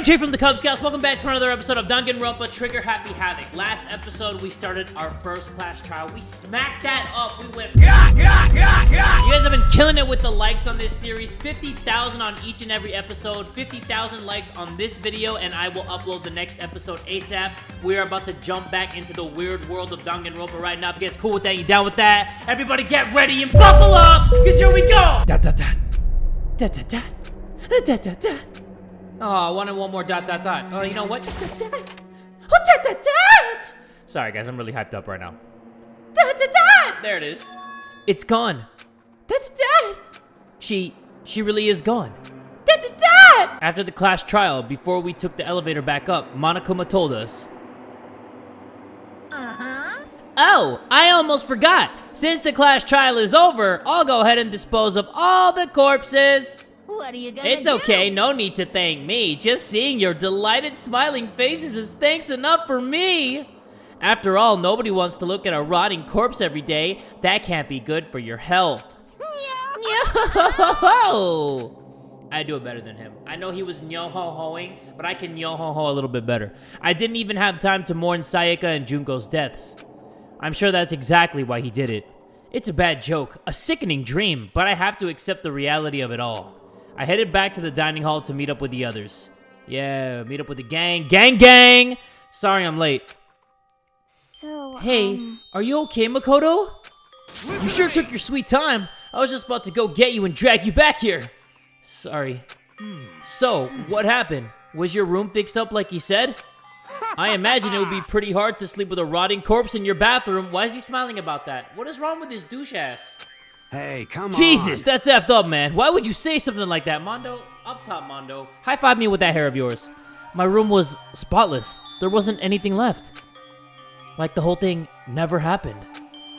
I'm Jay from the Kubz. Welcome back to another episode of Danganronpa Trigger Happy Havoc. Last episode, we started our first class trial. We smacked that up. We went... You guys have been killing it with the likes on this series. 50,000 on each and every episode. 50,000 likes on this video, and I will upload the next episode ASAP. We are about to jump back into the weird world of Danganronpa right now. If you guys cool with that, you down with that? Everybody get ready and buckle up, because here we go! Oh, I wanted one more ... Oh, you know what? Sorry, guys, I'm really hyped up right now. There it is. It's gone. She really is gone. After the class trial, before we took the elevator back up, Monokuma told us. Oh, I almost forgot. Since the class trial is over, I'll go ahead and dispose of all the corpses. What are you gonna It's okay, no need to thank me. Just seeing your delighted smiling faces is thanks enough for me. After all, nobody wants to look at a rotting corpse every day. That can't be good for your health. I do it better than him. I know he was nyo-ho-hoing, but I can nyo-ho-ho a little bit better. I didn't even have time to mourn Sayaka and Junko's deaths. I'm sure that's exactly why he did it. It's a bad joke, a sickening dream, but I have to accept the reality of it all. I headed back to the dining hall to meet up with the others. Yeah, meet up with the gang. Gang! Sorry I'm late. So, Hey, are you okay, Makoto? You sure took your sweet time. I was just about to go get you and drag you back here. Sorry. So, what happened? Was your room fixed up like he said? I imagine it would be pretty hard to sleep with a rotting corpse in your bathroom. Why is he smiling about that? What is wrong with this douche ass? Hey, come on. Jesus, that's effed up, man. Why would you say something like that, Mondo? Up top, Mondo. High five me with that hair of yours. My room was spotless. There wasn't anything left. Like the whole thing never happened.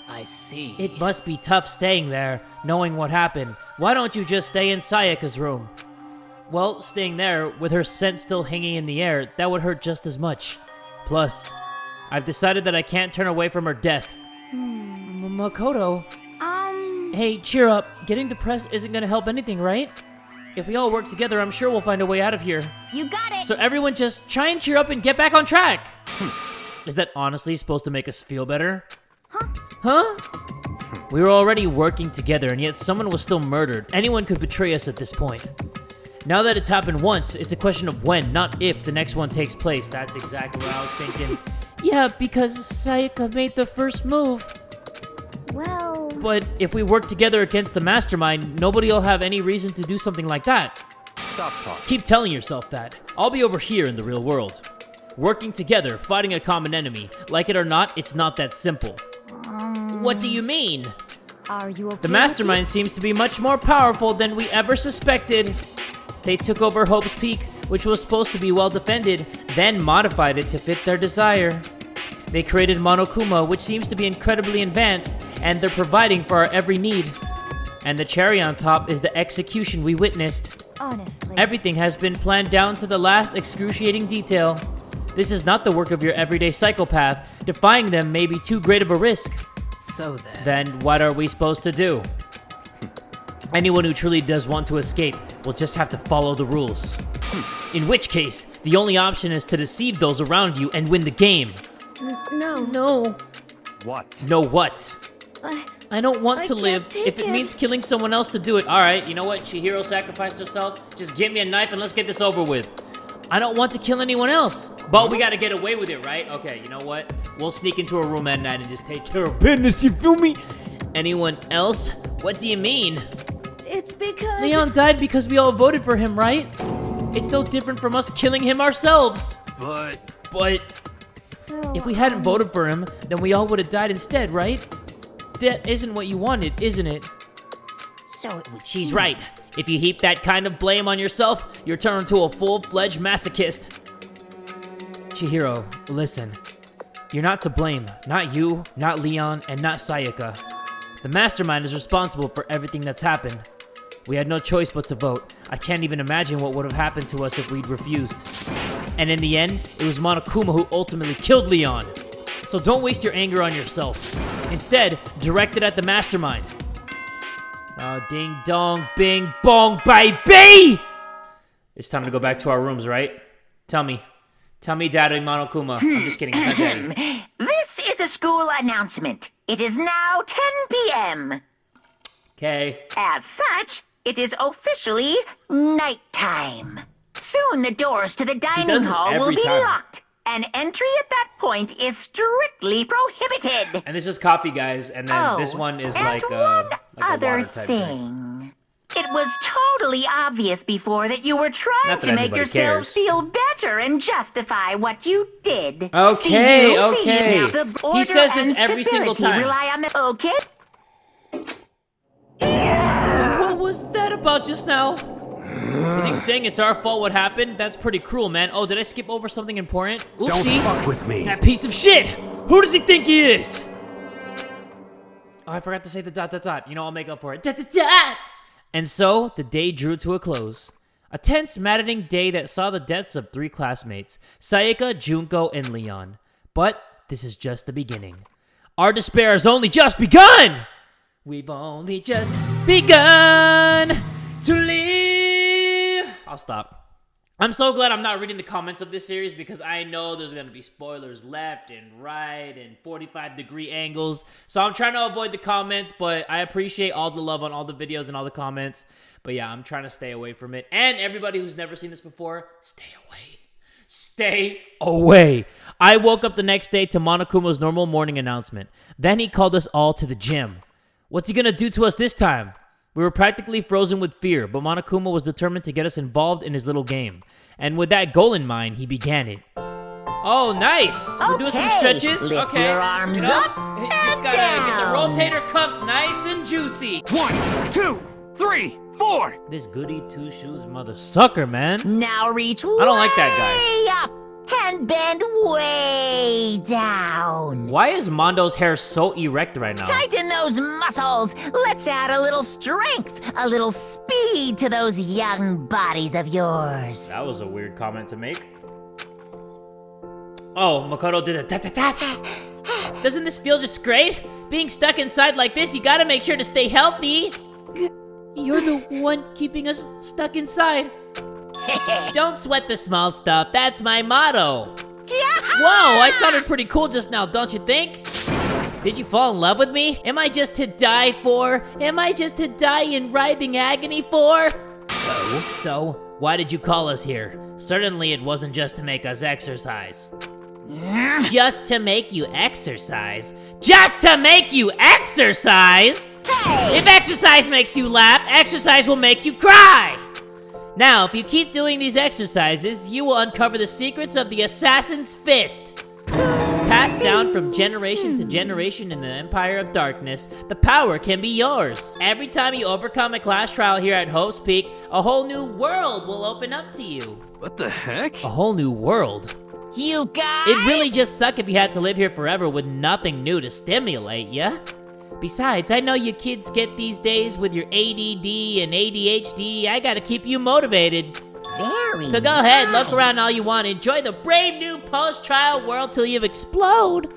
I see. It must be tough staying there, knowing what happened. Why don't you just stay in Sayaka's room? Well, staying there, with her scent still hanging in the air, that would hurt just as much. Plus, I've decided that I can't turn away from her death. Makoto... Hey, cheer up. Getting depressed isn't gonna help anything, right? If we all work together, I'm sure we'll find a way out of here. You got it! So everyone just try and cheer up and get back on track. Is that honestly supposed to make us feel better? Huh? We were already working together, and yet someone was still murdered. Anyone could betray us at this point. Now that it's happened once, it's a question of when, not if, the next one takes place. That's exactly what I was thinking. Yeah, because Sayaka made the first move. Well... But if we work together against the mastermind, nobody will have any reason to do something like that. Stop talking. Keep telling yourself that. I'll be over here in the real world. Working together, fighting a common enemy. Like it or not, it's not that simple. What do you mean? Are you okay The mastermind with this? seems to be much more powerful than we ever suspected. They took over Hope's Peak, which was supposed to be well defended, then modified it to fit their desire. They created Monokuma, which seems to be incredibly advanced, and they're providing for our every need. And the cherry on top is the execution we witnessed. Honestly. Everything has been planned down to the last excruciating detail. This is not the work of your everyday psychopath. Defying them may be too great of a risk. So Then what are we supposed to do? Anyone who truly does want to escape will just have to follow the rules. In which case, the only option is to deceive those around you and win the game. No. What? No what? I don't want I to live can't take if it means killing someone else to do it. Alright, you know what? Chihiro sacrificed herself. Just give me a knife and let's get this over with. I don't want to kill anyone else. But we gotta get away with it, right? Okay, you know what? We'll sneak into a room at night and just take care of business, you feel me? Anyone else? What do you mean? It's because... Leon died because we all voted for him, right? It's no different from us killing him ourselves. But... So, If we hadn't voted for him, then we all would have died instead, right? That isn't what you wanted, isn't it? So it was She's you. right. If you heap that kind of blame on yourself, you're turned into a full-fledged masochist. Chihiro, listen. You're not to blame. Not you, not Leon, and not Sayaka. The mastermind is responsible for everything that's happened. We had no choice but to vote. I can't even imagine what would have happened to us if we'd refused. And in the end, it was Monokuma who ultimately killed Leon. So don't waste your anger on yourself. Instead, direct it at the mastermind. Ding dong, bing bong, baby! It's time to go back to our rooms, right? Tell me, Daddy Monokuma. I'm just kidding. It's not Daddy. This is a school announcement. It is now 10 p.m. Okay. As such, it is officially nighttime. Soon the doors to the dining does this hall will every be time. locked, and entry at that point is strictly prohibited. And this is coffee, guys, and then this one is and like one a other water type drink. thing. It was totally obvious before that you were trying Not that to make anybody yourselves cares. feel better and justify what you did. Okay, See, okay. now the He order says this and every single security time. Rely on the, okay? What was that about just now? Is he saying it's our fault what happened? That's pretty cruel, man. Oh, did I skip over something important? Oopsie. Don't fuck with me. That piece of shit! Who does he think he is? Oh, I forgot to say the ... You know, I'll make up for it. ... And so, the day drew to a close. A tense, maddening day that saw the deaths of 3 classmates, Sayaka, Junko, and Leon. But this is just the beginning. Our despair has only just begun! We've only just begun to live. I'll stop. I'm so glad I'm not reading the comments of this series because I know there's going to be spoilers left and right and 45-degree angles. So I'm trying to avoid the comments, but I appreciate all the love on all the videos and all the comments. But yeah, I'm trying to stay away from it. And everybody who's never seen this before, stay away. Stay away. I woke up the next day to Monokuma's normal morning announcement. Then he called us all to the gym. What's he going to do to us this time? We were practically frozen with fear, but Monokuma was determined to get us involved in his little game. And with that goal in mind, he began it. Oh, nice! We're doing some Okay, stretches. lift Okay. your arms You know, up you just and gotta get the down. rotator cuffs nice and juicy. 1, 2, 3, 4. This goody two-shoes mother sucker, man. Now reach I don't like that guy. way up and bend way down. Why is Mondo's hair so erect right now? Tighten those muscles. Let's add a little strength, a little speed to those young bodies of yours. That was a weird comment to make. Oh, Makoto did a Doesn't this feel just great? Being stuck inside like this, you gotta make sure to stay healthy. You're the one keeping us stuck inside. Don't sweat the small stuff, that's my motto. Whoa, I sounded pretty cool just now, don't you think? Did you fall in love with me? Am I just to die for? Am I just to die in writhing agony for? So, why did you call us here? Certainly it wasn't just to make us exercise. Just to make you exercise? Just to make you exercise? If exercise makes you laugh, exercise will make you cry! Now, if you keep doing these exercises, you will uncover the secrets of the Assassin's Fist. Passed down from generation to generation in the Empire of Darkness, the power can be yours. Every time you overcome a class trial here at Hope's Peak, a whole new world will open up to you. What the heck? A whole new world? You guys? It'd really just suck if you had to live here forever with nothing new to stimulate ya. Besides, I know you kids get these days with your ADD and ADHD. I gotta keep you motivated. Very So go ahead, look nice. around all you want. Enjoy the brave new post-trial world till you explode.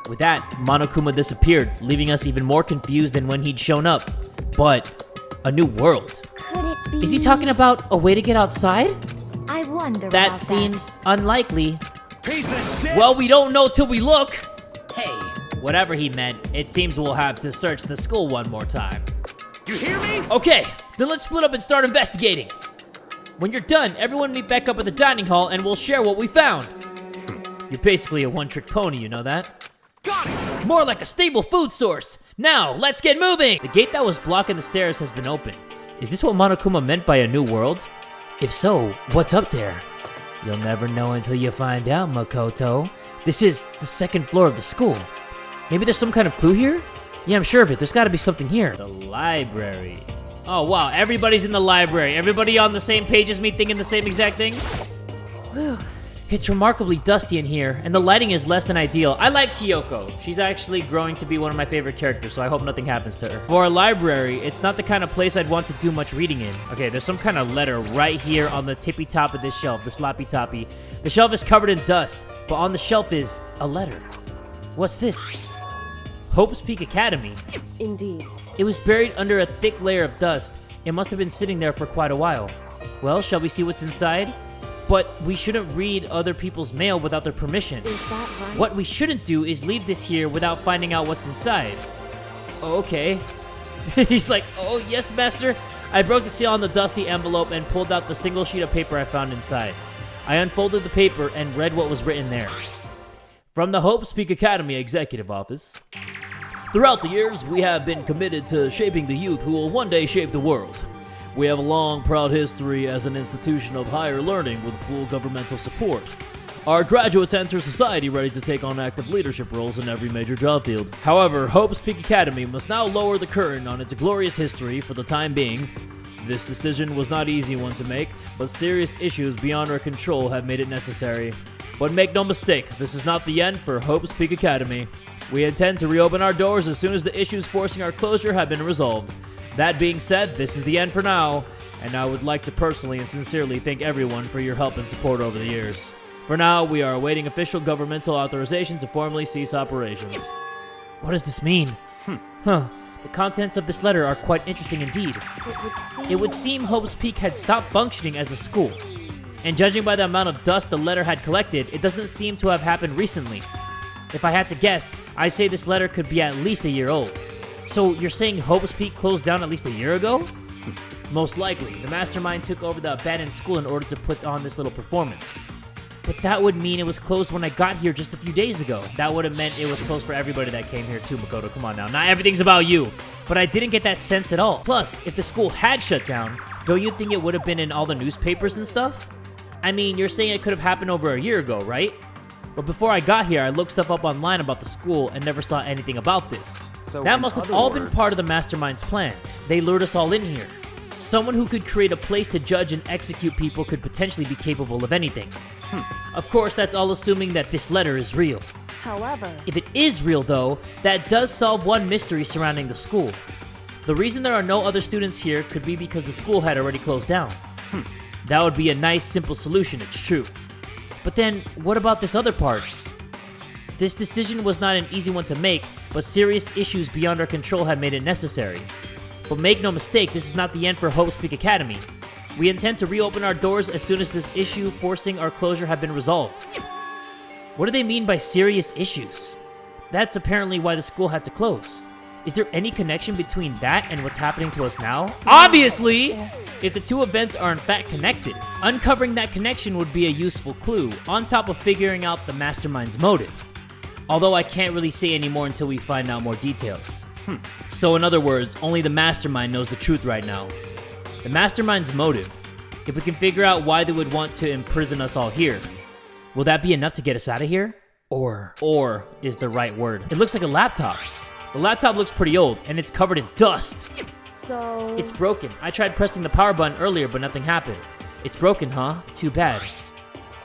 With that, Monokuma disappeared, leaving us even more confused than when he'd shown up. But a new world. Could it be? Is he talking about a way to get outside? I wonder That about seems unlikely. Piece of shit. Well, we don't know till we look. Hey, Whatever he meant, it seems we'll have to search the school one more time. You hear me? Okay, then let's split up and start investigating. When you're done, everyone meet back up at the dining hall and we'll share what we found. You're basically a one-trick pony, you know that? Got it. More like a stable food source. Now, let's get moving! The gate that was blocking the stairs has been opened. Is this what Monokuma meant by a new world? If so, what's up there? You'll never know until you find out, Makoto. This is the second floor of the school. Maybe there's some kind of clue here? Yeah, I'm sure of it. There's gotta be something here. The library. Oh, wow. Everybody's in the library. Everybody on the same page as me thinking the same exact things? Whew. It's remarkably dusty in here, and the lighting is less than ideal. I like Kyoko. She's actually growing to be one of my favorite characters, so I hope nothing happens to her. For a library, it's not the kind of place I'd want to do much reading in. Okay, there's some kind of letter right here on the tippy top of this shelf, the sloppy toppy. The shelf is covered in dust, but on the shelf is a letter. What's this? Hope's Peak Academy. Indeed. It was buried under a thick layer of dust. It must have been sitting there for quite a while. Well, shall we see what's inside? But we shouldn't read other people's mail without their permission. Is that right? What we shouldn't do is leave this here without finding out what's inside. Okay. He's like, oh, yes, master. I broke the seal on the dusty envelope and pulled out the single sheet of paper I found inside. I unfolded the paper and read what was written there. From the Hope Speak Academy Executive Office. Throughout the years, we have been committed to shaping the youth who will one day shape the world. We have a long, proud history as an institution of higher learning with full governmental support. Our graduates enter society ready to take on active leadership roles in every major job field. However, Hope's Peak Academy must now lower the curtain on its glorious history for the time being. This decision was not an easy one to make, but serious issues beyond our control have made it necessary. But make no mistake, this is not the end for Hope's Peak Academy. We intend to reopen our doors as soon as the issues forcing our closure have been resolved. That being said, this is the end for now, and I would like to personally and sincerely thank everyone for your help and support over the years. For now, we are awaiting official governmental authorization to formally cease operations. What does this mean? The contents of this letter are quite interesting indeed. It would seem Hope's Peak had stopped functioning as a school. And judging by the amount of dust the letter had collected, it doesn't seem to have happened recently. If I had to guess, I'd say this letter could be at least a year old. So you're saying Hope's Peak closed down at least a year ago? Most likely. The mastermind took over the abandoned school in order to put on this little performance. But that would mean it was closed when I got here just a few days ago. That would have meant it was closed for everybody that came here too, Makoto. Come on now. Not everything's about you. But I didn't get that sense at all. Plus, if the school had shut down, don't you think it would have been in all the newspapers and stuff? I mean, you're saying it could have happened over a year ago, right? But before I got here, I looked stuff up online about the school and never saw anything about this. So that in must have other all been words- part of the mastermind's plan. They lured us all in here. Someone who could create a place to judge and execute people could potentially be capable of anything. Of course, that's all assuming that this letter is real. However, If it is real, though, that does solve one mystery surrounding the school. The reason there are no other students here could be because the school had already closed down. That would be a nice, simple solution, it's true. But then, what about this other part? This decision was not an easy one to make, but serious issues beyond our control had made it necessary. But make no mistake, this is not the end for Hope's Peak Academy. We intend to reopen our doors as soon as this issue forcing our closure have been resolved. What do they mean by serious issues? That's apparently why the school had to close. Is there any connection between that and what's happening to us now? Obviously! If the two events are in fact connected, uncovering that connection would be a useful clue, on top of figuring out the mastermind's motive. Although I can't really say any more until we find out more details. So in other words, only the mastermind knows the truth right now. The mastermind's motive. If we can figure out why they would want to imprison us all here, will that be enough to get us out of here? Or is the right word. It looks like a laptop. The laptop looks pretty old, and it's covered in dust. so... It's broken. I tried pressing the power button earlier, but nothing happened. It's broken, huh? Too bad.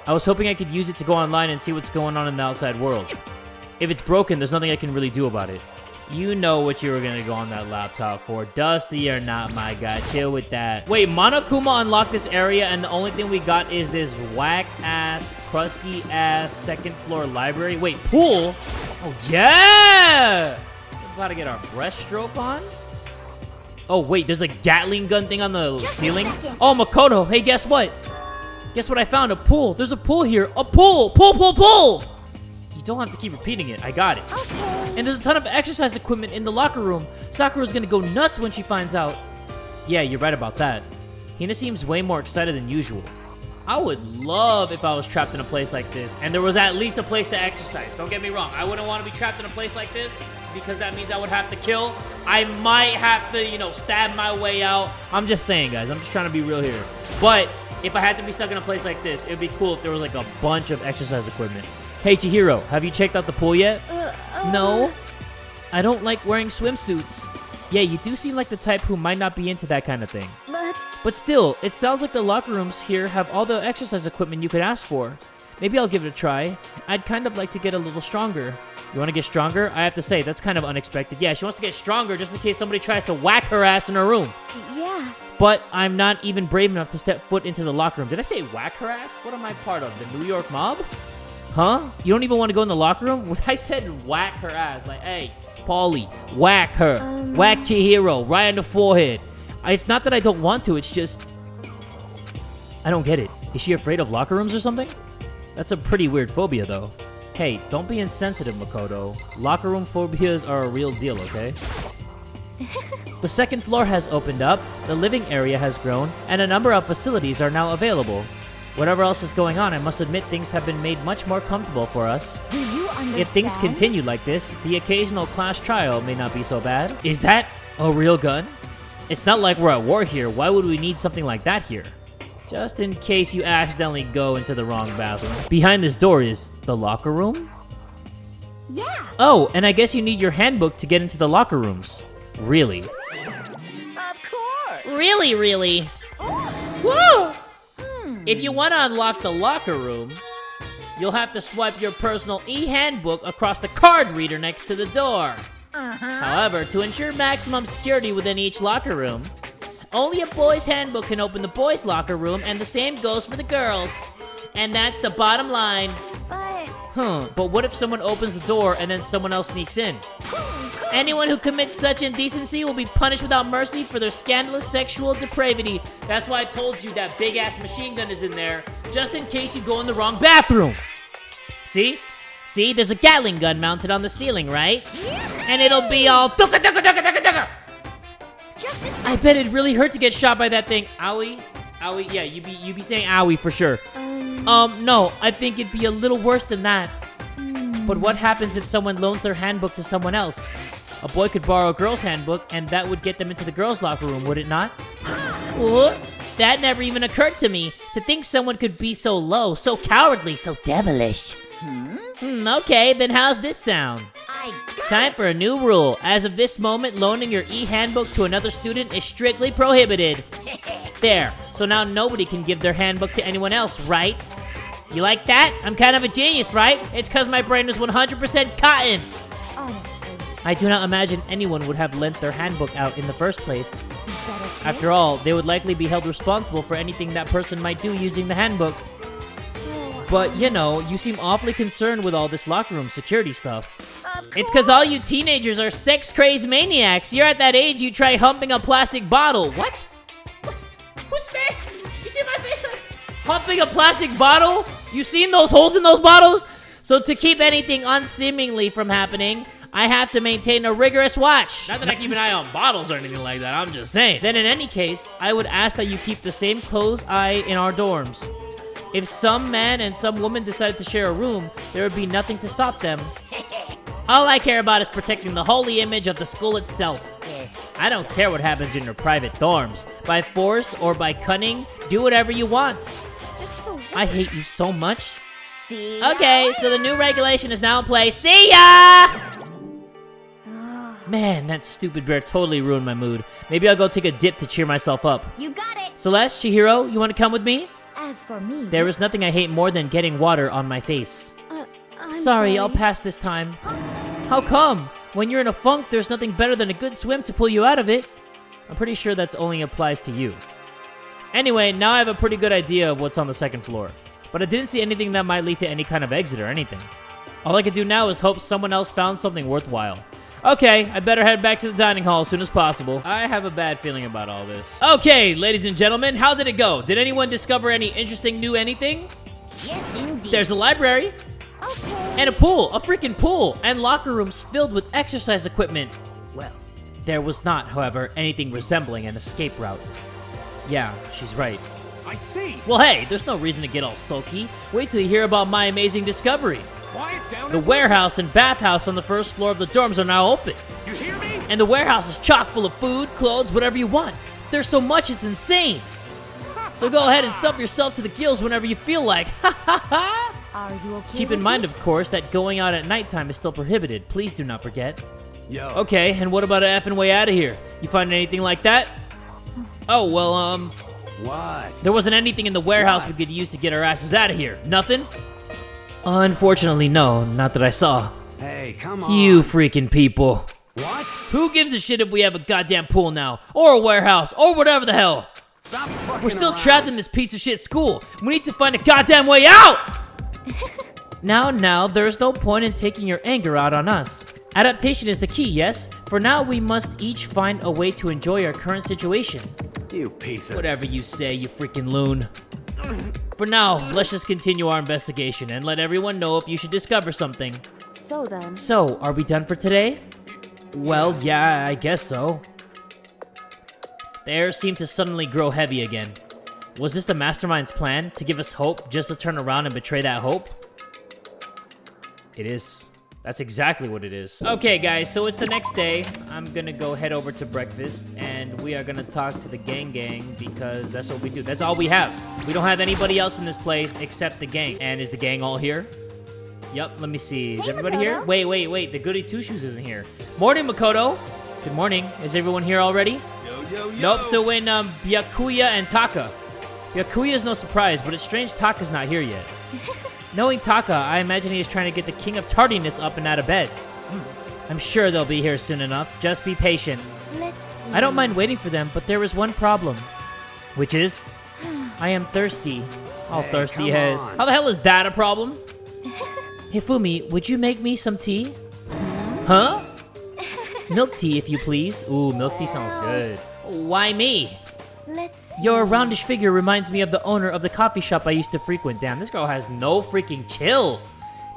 I was hoping I could use it to go online and see what's going on in the outside world. If it's broken, there's nothing I can really do about it. You know what you were gonna go on that laptop for. Dusty or not, my guy. Chill with that. Wait, Monokuma unlocked this area, and the only thing we got is this whack-ass, crusty-ass second-floor library. Wait, pool? Oh, yeah! We gotta get our breaststroke on? Oh, wait, there's a Gatling gun thing on the ceiling? Oh, Makoto, hey, guess what? Guess what I found? A pool. There's a pool here. A pool! Pool, pool, pool! You don't have to keep repeating it. I got it. Okay. And there's a ton of exercise equipment in the locker room. Sakura's gonna go nuts when she finds out. Yeah, you're right about that. Hina seems way more excited than usual. I would love if I was trapped in a place like this, and there was at least a place to exercise. Don't get me wrong. I wouldn't want to be trapped in a place like this, because that means I would have to kill. I might have to, stab my way out. I'm just saying, guys. I'm just trying to be real here. But if I had to be stuck in a place like this, it'd be cool if there was like a bunch of exercise equipment. Hey, Chihiro, have you checked out the pool yet? No? I don't like wearing swimsuits. Yeah, you do seem like the type who might not be into that kind of thing. But still, it sounds like the locker rooms here have all the exercise equipment you could ask for. Maybe I'll give it a try. I'd kind of like to get a little stronger. You want to get stronger? I have to say, that's kind of unexpected. Yeah, she wants to get stronger just in case somebody tries to whack her ass in her room. Yeah. But I'm not even brave enough to step foot into the locker room. Did I say whack her ass? What am I part of? The New York mob? Huh? You don't even want to go in the locker room? I said whack her ass. Like, hey, Paulie, whack her. Whack Chihiro right on the forehead. It's not that I don't want to. It's just... I don't get it. Is she afraid of locker rooms or something? That's a pretty weird phobia, though. Hey, don't be insensitive, Makoto. Locker room phobias are a real deal, okay? The second floor has opened up, the living area has grown, and a number of facilities are now available. Whatever else is going on, I must admit things have been made much more comfortable for us. Do you understand? If things continue like this, the occasional class trial may not be so bad. Is that a real gun? It's not like we're at war here. Why would we need something like that here? Just in case you accidentally go into the wrong bathroom. Behind this door is the locker room? Yeah. Oh, and I guess you need your handbook to get into the locker rooms. Really? Of course. Really, really? Whoa! If you want to unlock the locker room, you'll have to swipe your personal e-handbook across the card reader next to the door. However, to ensure maximum security within each locker room, only a boy's handbook can open the boys' locker room, and the same goes for the girls. And that's the bottom line. But But what if someone opens the door and then someone else sneaks in? Anyone who commits such indecency will be punished without mercy for their scandalous sexual depravity. That's why I told you that big-ass machine gun is in there, just in case you go in the wrong bathroom. See? See, there's a Gatling gun mounted on the ceiling, right? And it'll be all duka duka duka duka duka. just a I bet it'd really hurt to get shot by that thing. Owie? Owie? Yeah, you be saying owie for sure. No, I think it'd be a little worse than that. But what happens if someone loans their handbook to someone else? A boy could borrow a girl's handbook, and that would get them into the girls' locker room, would it not? What? That never even occurred to me. To think someone could be so low, so cowardly, so devilish. Okay, then how's this sound? I got Time for a new rule. As of this moment, loaning your e-handbook to another student is strictly prohibited. There. So now nobody can give their handbook to anyone else, right? You like that? I'm kind of a genius, right? It's because my brain is 100% cotton. honestly. I do not imagine anyone would have lent their handbook out in the first place. Is that okay? After all, they would likely be held responsible for anything that person might do using the handbook. So, But, you know, you seem awfully concerned with all this locker room security stuff. Of It's because all you teenagers are sex-crazed maniacs. You're at that age you try humping a plastic bottle. What? Who's face? You see my face? Like, humping a plastic bottle? You seen those holes in those bottles? So to keep anything unseemingly from happening, I have to maintain a rigorous watch. Not that I keep an eye on bottles or anything like that, I'm just saying. Then in any case, I would ask that you keep the same close eye in our dorms. If some man and some woman decided to share a room, there would be nothing to stop them. All I care about is protecting the holy image of the school itself. Yes. I don't care what happens in your private dorms. By force or by cunning, do whatever you want. just the I hate you so much. See? Okay, so the new regulation is now in place. See ya! Man, that stupid bear totally ruined my mood. Maybe I'll go take a dip to cheer myself up. You got it. Celeste, Chihiro, you want to come with me? As for me, There is nothing I hate more than getting water on my face. I'm Sorry, I'll pass this time. How come? When you're in a funk, there's nothing better than a good swim to pull you out of it. I'm pretty sure that only applies to you. Anyway, now I have a pretty good idea of what's on the second floor. But I didn't see anything that might lead to any kind of exit or anything. All I could do now is hope someone else found something worthwhile. Okay, I better head back to the dining hall as soon as possible. I have a bad feeling about all this. Okay, ladies and gentlemen, how did it go? Did anyone discover any interesting new anything? Yes, indeed. There's a library. Okay. And a pool, a freaking pool, and locker rooms filled with exercise equipment. Well, There was not, however, anything resembling an escape route. Yeah, she's right. I see. Well, hey, there's no reason to get all sulky. Wait till you hear about my amazing discovery. Quiet down. The and warehouse and bathhouse on the first floor of the dorms are now open. listen. You hear me? And the warehouse is chock full of food, clothes, whatever you want. There's so much, it's insane. So go ahead and stuff yourself to the gills whenever you feel like. Ha ha ha! Are you okay? Keep with in mind, this? of course, that going out at nighttime is still prohibited. Please do not forget. Yo. Okay, and what about an effing way out of here? You find anything like that? Oh, well, What? there wasn't anything in the warehouse we What? could use to get our asses out of here. Nothing? Unfortunately, no, not that I saw. Hey, come on. You freaking people. What? Who gives a shit if we have a goddamn pool now? Or a warehouse, or whatever the hell? Stop fucking We're still around. trapped in this piece of shit school. We need to find a goddamn way out! Now, there's no point in taking your anger out on us. Adaptation is the key, yes? For now, we must each find a way to enjoy our current situation. You piece of. Whatever you say, you freaking loon. For now, let's just continue our investigation and let everyone know if you should discover something. So then. So, are we done for today? Well, yeah, I guess so. The air seemed to suddenly grow heavy again. Was this the mastermind's plan, to give us hope just to turn around and betray that hope? It is. That's exactly what it is. Okay, guys, so it's the next day. I'm gonna go head over to breakfast, and we are gonna talk to the gang because that's what we do. That's all we have. We don't have anybody else in this place except the gang. And is the gang all here? Yup, let me see. Is Hey, everybody here? Makoto. Wait. The goody two-shoes isn't here. Morning, Makoto. Good morning. Is everyone here already? Nope, still waiting on Byakuya and Taka. Byakuya is no surprise, but it's strange Taka's not here yet. Knowing Taka, I imagine he is trying to get the king of tardiness up and out of bed. I'm sure they'll be here soon enough. Just be patient. Let's see. I don't mind waiting for them, but there is one problem. Which is? I am thirsty. All Hey, thirsty come has. on. How the hell is that a problem? Hifumi, would you make me some tea? Huh? Milk tea, if you please. Ooh, milk tea sounds good. Why me? Let's see. Your roundish figure reminds me of the owner of the coffee shop I used to frequent. Damn, this girl has no freaking chill.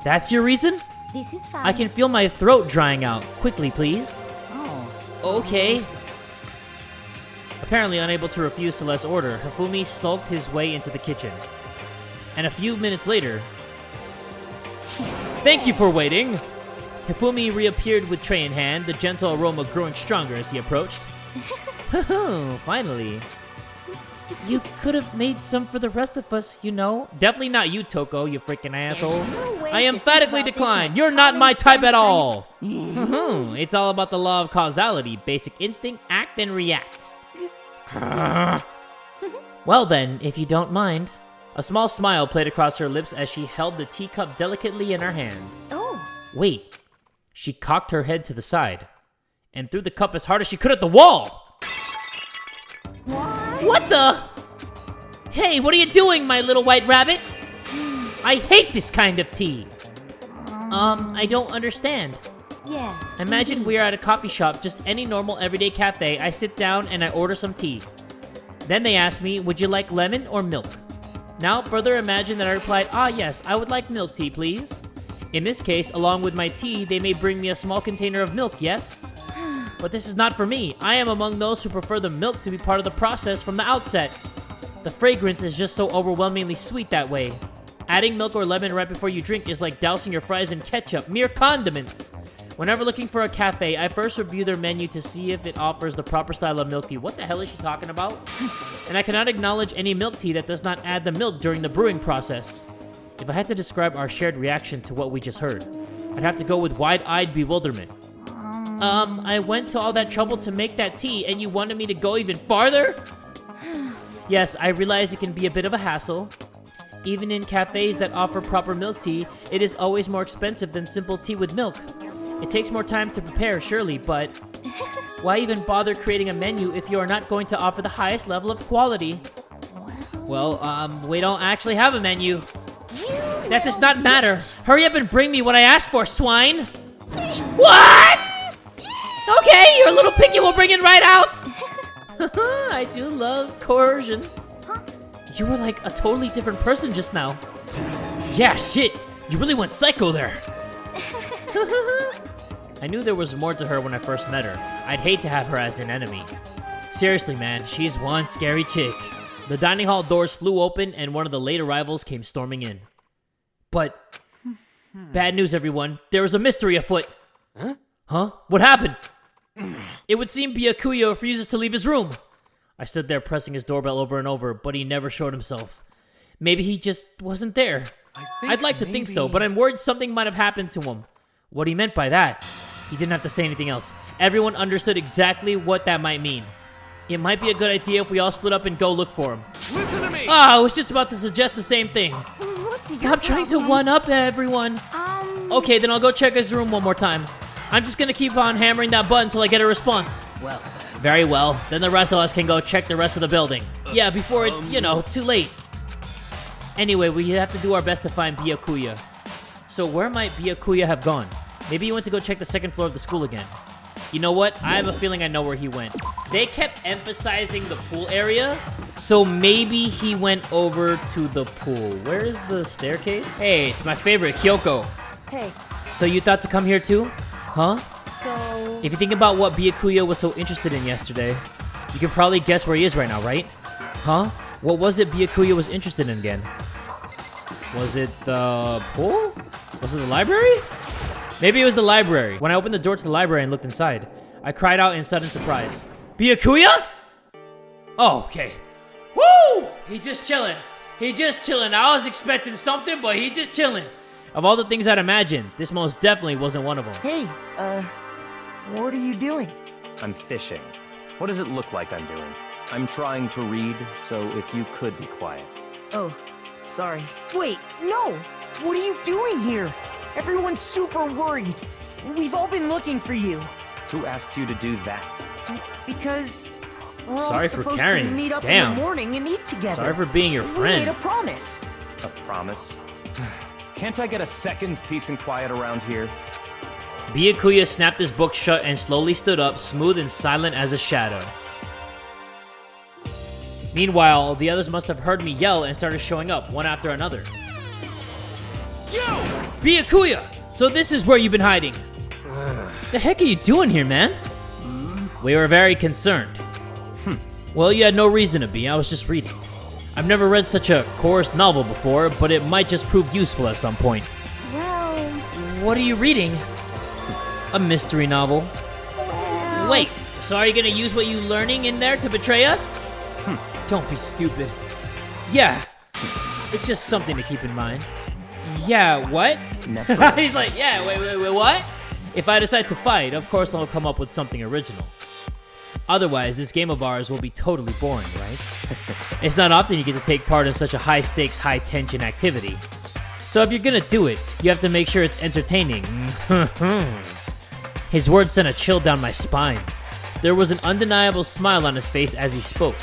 That's your reason? This is fine. I can feel my throat drying out. Quickly, please. Oh. Okay. Apparently unable to refuse Celeste's order, Hifumi sulked his way into the kitchen. And a few minutes later... Thank you for waiting! Hifumi reappeared with tray in hand, the gentle aroma growing stronger as he approached. Finally. You could have made some for the rest of us, you know. Definitely not you, Toko, you freaking asshole. no way I to think emphatically about this decline. in You're not common my type sense at kind- all. It's all about the law of causality. Basic instinct, act, and react. Well then, if you don't mind. A small smile played across her lips as she held the teacup delicately in her hand. Oh. Wait. She cocked her head to the side and threw the cup as hard as she could at the wall. What the? Hey, what are you doing, my little white rabbit? I hate this kind of tea. I don't understand. Yes. Imagine we are at a coffee shop, just any normal everyday cafe. I sit down and I order some tea. Then they ask me, would you like lemon or milk? Now further imagine that I replied, ah yes, I would like milk tea, please. In this case, along with my tea, they may bring me a small container of milk, yes? But this is not for me. I am among those who prefer the milk to be part of the process from the outset. The fragrance is just so overwhelmingly sweet that way. Adding milk or lemon right before you drink is like dousing your fries in ketchup, mere condiments. Whenever looking for a cafe, I first review their menu to see if it offers the proper style of milk tea. What the hell is she talking about? And I cannot acknowledge any milk tea that does not add the milk during the brewing process. If I had to describe our shared reaction to what we just heard, I'd have to go with wide-eyed bewilderment. I went to all that trouble to make that tea, and you wanted me to go even farther? Yes, I realize it can be a bit of a hassle. Even in cafes that offer proper milk tea, it is always more expensive than simple tea with milk. It takes more time to prepare, surely, but why even bother creating a menu if you are not going to offer the highest level of quality? Well, we don't actually have a menu. That does not matter. Hurry up and bring me what I asked for, swine! What? Okay, your little piggy will bring it right out! I do love coercion. You were like a totally different person just now. Yeah, shit. You really went psycho there. I knew there was more to her when I first met her. I'd hate to have her as an enemy. Seriously, man, she's one scary chick. The dining hall doors flew open and one of the late arrivals came storming in. But, bad news, everyone. There is a mystery afoot. Huh? What happened? It would seem Byakuya refuses to leave his room. I stood there pressing his doorbell over and over, but he never showed himself. Maybe he just wasn't there. I'd like to think so, but I'm worried something might have happened to him. What he meant by that, he didn't have to say anything else. Everyone understood exactly what that might mean. It might be a good idea if we all split up and go look for him. Listen to me! I was just about to suggest the same thing. What's your Stop trying to problem? one-up everyone. Okay, then I'll go check his room one more time. I'm just gonna keep on hammering that button until I get a response. Well, Very well. Then the rest of us can go check the rest of the building. Yeah, before it's, too late. Anyway, we have to do our best to find Byakuya. So where might Byakuya have gone? Maybe he went to go check the second floor of the school again. You know what? I have a feeling I know where he went. They kept emphasizing the pool area, So maybe he went over to the pool. Where is the staircase? Hey, it's my favorite, Kyoko. Hey, So you thought to come here too? Huh? so... If you think about what Byakuya was so interested in yesterday, you can probably guess where he is right now, right? Huh? What was it Byakuya was interested in again? Was it the pool? Was it the library? Maybe it was the library. When I opened the door to the library and looked inside, I cried out in sudden surprise. Byakuya? Oh, okay. Woo! He just chilling. He just chilling. I was expecting something, but he just chilling. Of all the things I'd imagined, this most definitely wasn't one of them. Hey, what are you doing? I'm fishing. What does it look like I'm doing? I'm trying to read, so if you could be quiet. Oh, sorry. Wait, no! What are you doing here? Everyone's super worried. We've all been looking for you. Who asked you to do that? Because we're Sorry all for supposed carrying to you. meet up in Damn. the morning and eat together. Sorry for being your We made a friend. promise. A promise? Can't I get a second's peace and quiet around here? Byakuya snapped his book shut and slowly stood up, smooth and silent as a shadow. Meanwhile, the others must have heard me yell and started showing up, one after another. Yo! Byakuya! So this is where you've been hiding. The heck are you doing here, man? We were very concerned. Well, you had no reason to be. I was just reading. I've never read such a coarse novel before, but it might just prove useful at some point. Well... What are you reading? A mystery novel. Wait, so are you gonna use what you're learning in there to betray us? Don't be stupid. Yeah, it's just something to keep in mind. Yeah, what? Naturally. He's like, yeah, wait, what? If I decide to fight, of course I'll come up with something original. Otherwise, this game of ours will be totally boring, right? It's not often you get to take part in such a high-stakes, high-tension activity. So if you're gonna do it, you have to make sure it's entertaining. His words sent a chill down my spine. There was an undeniable smile on his face as he spoke.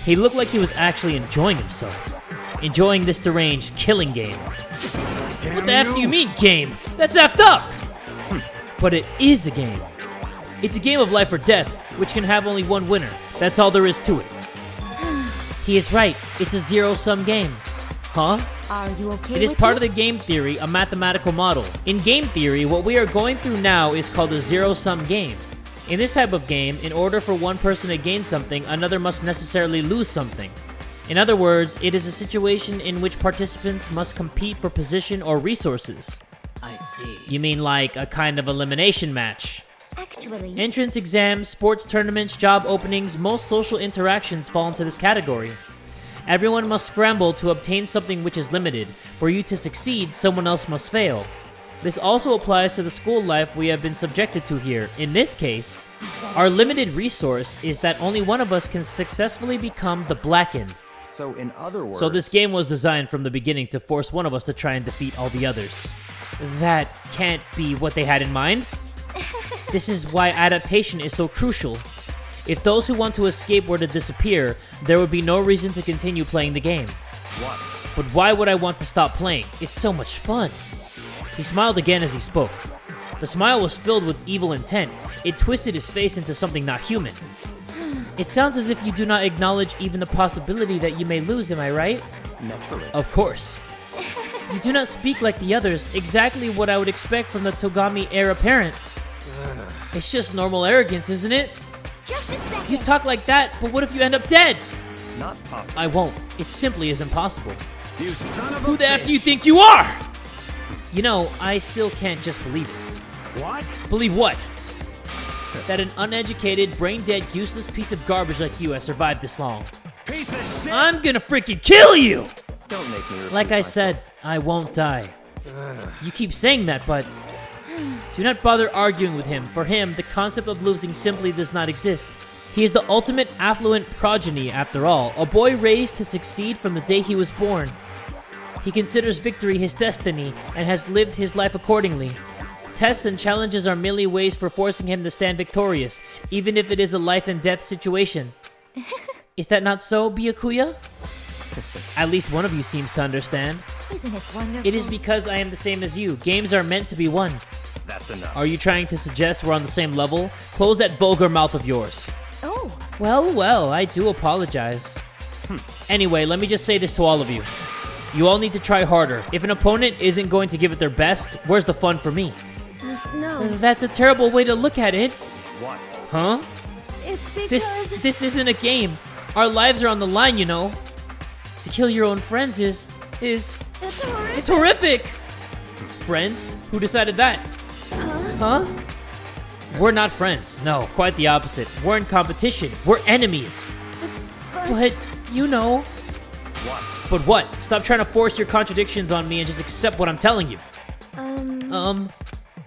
He looked like he was actually enjoying himself. Enjoying this deranged killing game. What the F do you mean, game? That's effed up! But it is a game. It's a game of life or death, which can have only one winner. That's all there is to it. He is right. It's a zero-sum game. Huh? Are you okay It is with part of this? the game theory, a mathematical model. In game theory, what we are going through now is called a zero-sum game. In this type of game, in order for one person to gain something, another must necessarily lose something. In other words, it is a situation in which participants must compete for position or resources. I see. You mean like a kind of elimination match? Actually... Entrance exams, sports tournaments, job openings, most social interactions fall into this category. Everyone must scramble to obtain something which is limited. For you to succeed, someone else must fail. This also applies to the school life we have been subjected to here. In this case, our limited resource is that only one of us can successfully become the Blackened. So in other words... So this game was designed from the beginning to force one of us to try and defeat all the others. That can't be what they had in mind. This is why adaptation is so crucial. If those who want to escape were to disappear, there would be no reason to continue playing the game. What? But why would I want to stop playing? It's so much fun. He smiled again as he spoke. The smile was filled with evil intent. It twisted his face into something not human. It sounds as if you do not acknowledge even the possibility that you may lose, am I right? Naturally. Of course. You do not speak like the others, exactly what I would expect from the Togami heir apparent. It's just normal arrogance, isn't it? Just a second. You talk like that, but what if you end up dead? Not possible. I won't. It simply is impossible. You son of a Who the F do you bitch. think you are? You know, I still can't just believe it. What? Believe what? That an uneducated, brain-dead, useless piece of garbage like you has survived this long. Piece of shit! I'm gonna freaking kill you! Don't make me repeat Like I myself. said, I won't die. You keep saying that, but do not bother arguing with him. For him, the concept of losing simply does not exist. He is the ultimate affluent progeny, after all, a boy raised to succeed from the day he was born. He considers victory his destiny and has lived his life accordingly. Tests and challenges are merely ways for forcing him to stand victorious, even if it is a life and death situation. Is that not so, Byakuya? At least one of you seems to understand. Isn't it wonderful? It is because I am the same as you. Games are meant to be won. That's enough. Are you trying to suggest we're on the same level? Close that vulgar mouth of yours. Oh, Well, I do apologize. Anyway, let me just say this to all of you. You all need to try harder. If an opponent isn't going to give it their best, where's the fun for me? No. That's a terrible way to look at it. What? Huh? It's because... This isn't a game. Our lives are on the line, you know. To kill your own friends is... It's horrific. It's horrific! Friends? Who decided that? Huh? We're not friends. No, quite the opposite. We're in competition. We're enemies. But, you know... What? But what? Stop trying to force your contradictions on me and just accept what I'm telling you.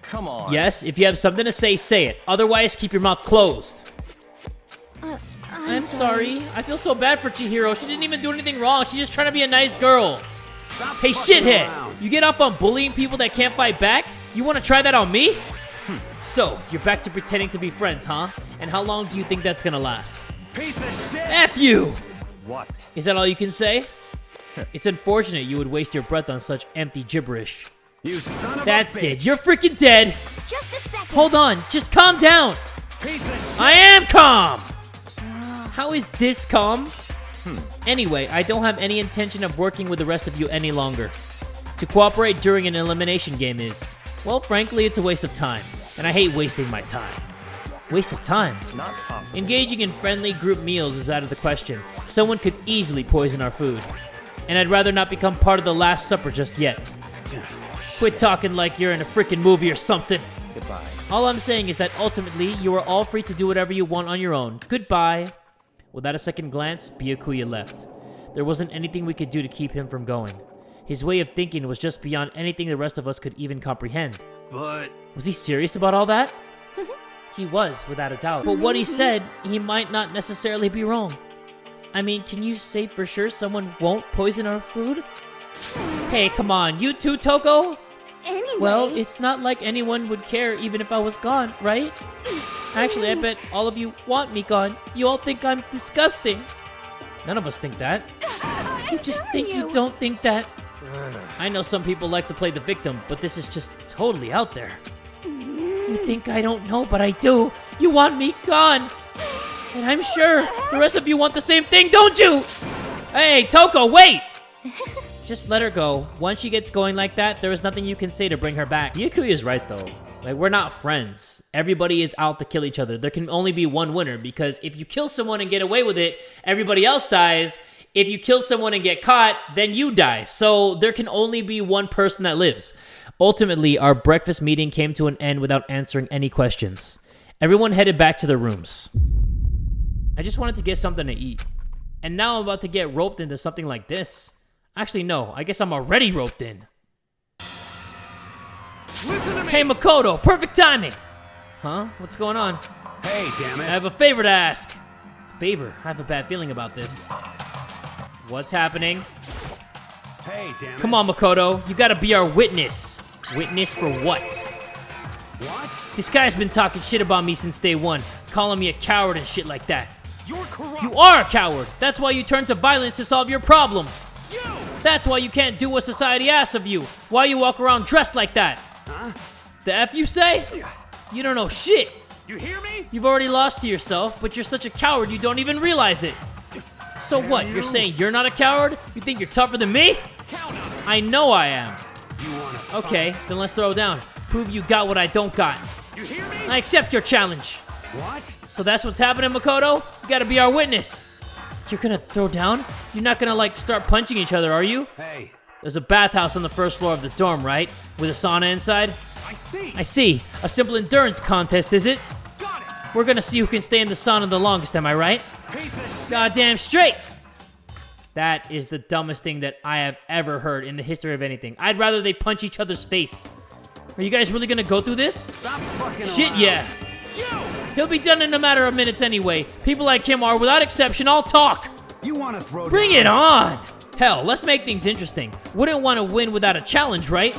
Come on. Yes, if you have something to say, say it. Otherwise, keep your mouth closed. I'm sorry. I feel so bad for Chihiro. She didn't even do anything wrong. She's just trying to be a nice girl. Stop Hey, fucking shithead! around. You get off on bullying people that can't fight back? You want to try that on me? So, you're back to pretending to be friends, huh? And how long do you think that's gonna last? Piece of shit! F you! What? Is that all you can say? It's unfortunate you would waste your breath on such empty gibberish. You son of That's a bitch! it. You're freaking dead. Just a second. Hold on. Just calm down. Piece of shit! I am calm. How is this calm? Anyway, I don't have any intention of working with the rest of you any longer. To cooperate during an elimination game is, well, frankly, it's a waste of time. And I hate wasting my time. Waste of time? Not possible. Engaging in friendly group meals is out of the question. Someone could easily poison our food. And I'd rather not become part of the Last Supper just yet. Quit talking like you're in a freaking movie or something. Goodbye. All I'm saying is that ultimately, you are all free to do whatever you want on your own. Goodbye. Without a second glance, Byakuya left. There wasn't anything we could do to keep him from going. His way of thinking was just beyond anything the rest of us could even comprehend. But... Was he serious about all that? He was, without a doubt. But what he said, he might not necessarily be wrong. I mean, can you say for sure someone won't poison our food? Hey, come on, you too, Toko? Anyway... Well, it's not like anyone would care even if I was gone, right? Actually, I bet all of you want me gone. You all think I'm disgusting. None of us think that. You just think you don't think that. I know some people like to play the victim, but this is just totally out there. You think I don't know, but I do. You want me gone. And I'm sure the rest of you want the same thing, don't you? Hey, Toko, wait! Just let her go. Once she gets going like that, there is nothing you can say to bring her back. Byakuya's right, though. Like, we're not friends. Everybody is out to kill each other. There can only be one winner, because if you kill someone and get away with it, everybody else dies. If you kill someone and get caught, then you die. So there can only be one person that lives. Ultimately, our breakfast meeting came to an end without answering any questions. Everyone headed back to their rooms. I just wanted to get something to eat. And now I'm about to get roped into something like this. Actually, no. I guess I'm already roped in. Listen to me! Hey, Makoto, perfect timing! Huh? What's going on? Hey, damn I it! have a favor to ask. Favor? I have a bad feeling about this. What's happening? Hey, damn it! Come on, Makoto. You gotta be our witness. Witness for what? What? This guy's been talking shit about me since day one, calling me a coward and shit like that. You're corrupt! You are a coward! That's why you turn to violence to solve your problems! You! That's why you can't do what society asks of you! Why you walk around dressed like that? Huh? The F you say? You don't know shit! You hear me? You've already lost to yourself, but you're such a coward you don't even realize it. So what, you're saying you're not a coward? You think you're tougher than me? Count on it! I know I am. You wanna Okay, then let's throw down. Prove you got what I don't got. You hear me? I accept your challenge. What? So that's what's happening, Makoto? You gotta be our witness. You're gonna throw down? You're not gonna, like, start punching each other, are you? Hey, There's a bathhouse on the first floor of the dorm, right? With a sauna inside? I see! I see. A simple endurance contest, is it? Got it! We're gonna see who can stay in the sauna the longest, am I right? Piece of shit! Goddamn straight! That is the dumbest thing that I have ever heard in the history of anything. I'd rather they punch each other's face. Are you guys really gonna go through this? Stop fucking Shit, around. yeah. You! He'll be done in a matter of minutes anyway. People like him are, without exception, all talk. You wanna throw Bring down? it on! Hell, let's make things interesting. Wouldn't want to win without a challenge, right?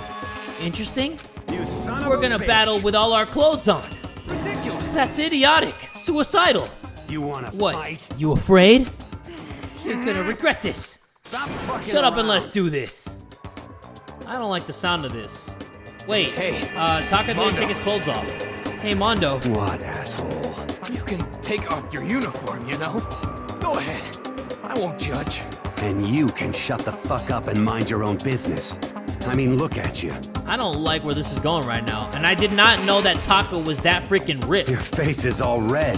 Interesting? You son of We're a gonna bitch. battle with all our clothes on. Ridiculous! That's idiotic. Suicidal. You wanna What? fight? You afraid? You're gonna regret this. Stop fucking Shut up and around. let's do this. I don't like the sound of this. Wait, Hey, Taka didn't Mondo. take his clothes off. Hey, Mondo. What, asshole? You can take off your uniform, you know? Go ahead. I won't judge. And you can shut the fuck up and mind your own business. I mean, look at you. I don't like where this is going right now, and I did not know that Taco was that freaking ripped. Your face is all red.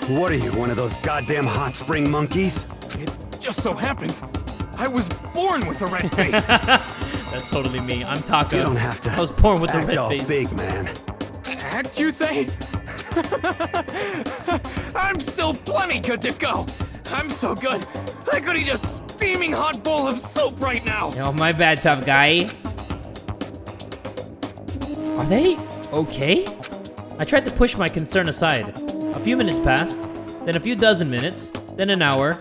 What are you, one of those goddamn hot spring monkeys? It just so happens I was born with a red face. That's totally me. I'm Taco. You don't have to I was born with the act red all face. big, man. Act, you say? I'm still plenty good to go. I'm so good, I could eat a steaming hot bowl of soup right now. Oh, my bad, tough guy. Are they okay? I tried to push my concern aside. A few minutes passed, then a few dozen minutes, then an hour.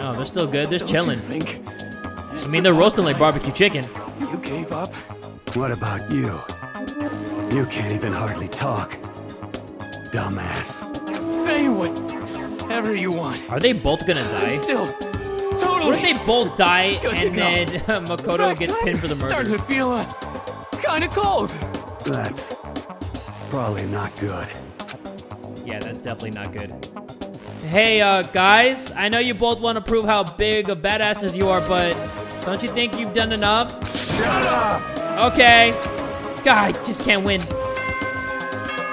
Oh, they're still good. They're Don't chilling. you think I mean, they're roasting like barbecue chicken. you gave up? What about you? You can't even hardly talk. Dumbass. Say whatever you want. Are they both gonna I'm die? still What totally if they both die Good to and go. then In Makoto fact, gets pinned for the I'm starting murder? to feel kind of cold. That's probably not good. Yeah, that's definitely not good. Hey, guys, I know you both want to prove how big of badasses you are, but don't you think you've done enough? Shut up! Okay. God, I just can't win.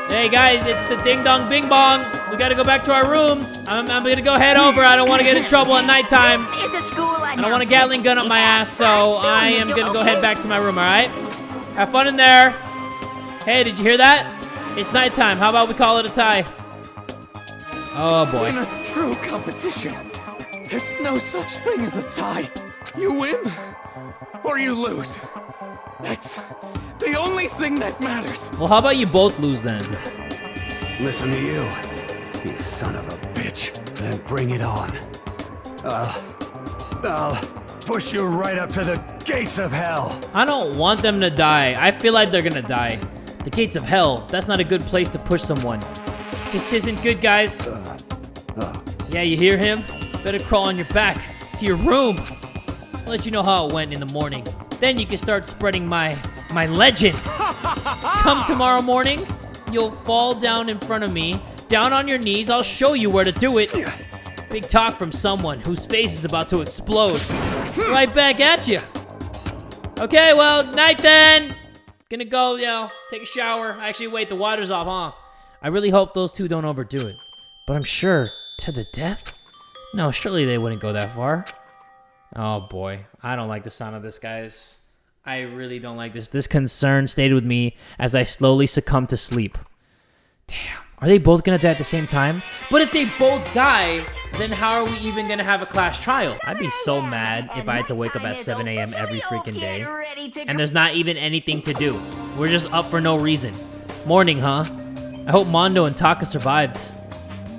Hey, guys, it's the Ding Dong Bing Bong. We gotta go back to our rooms. I'm gonna go head over. I don't want to get in trouble at nighttime. I don't want a Gatling gun up my ass, so I am gonna go head back to my room, alright? Have fun in there. Hey, did you hear that? It's nighttime. How about we call it a tie? Oh, boy. In a true competition, there's no such thing as a tie. You win or you lose. That's the only thing that matters. Well, how about you both lose then? Listen to you, you son of a bitch. Then bring it on. I'll push you right up to the gates of hell. I don't want them to die. I feel like they're gonna die. The gates of hell. That's not a good place to push someone. This isn't good, guys. Yeah, you hear him? Better crawl on your back to your room. I'll let you know how it went in the morning. Then you can start spreading my legend. Come tomorrow morning, you'll fall down in front of me, down on your knees. I'll show you where to do it. Big talk from someone whose face is about to explode. Right back at you. Okay, well, night then. Gonna go, take a shower. Actually, wait, the water's off, huh? I really hope those two don't overdo it. But I'm sure, to the death? No, surely they wouldn't go that far. Oh boy, I don't like the sound of this, guys. I really don't like this. This concern stayed with me as I slowly succumbed to sleep. Damn, are they both gonna die at the same time? But if they both die, then how are we even gonna have a class trial? I'd be so mad if I had to wake up at 7 a.m. every freaking day. And there's not even anything to do. We're just up for no reason. Morning, huh? I hope Mondo and Taka survived.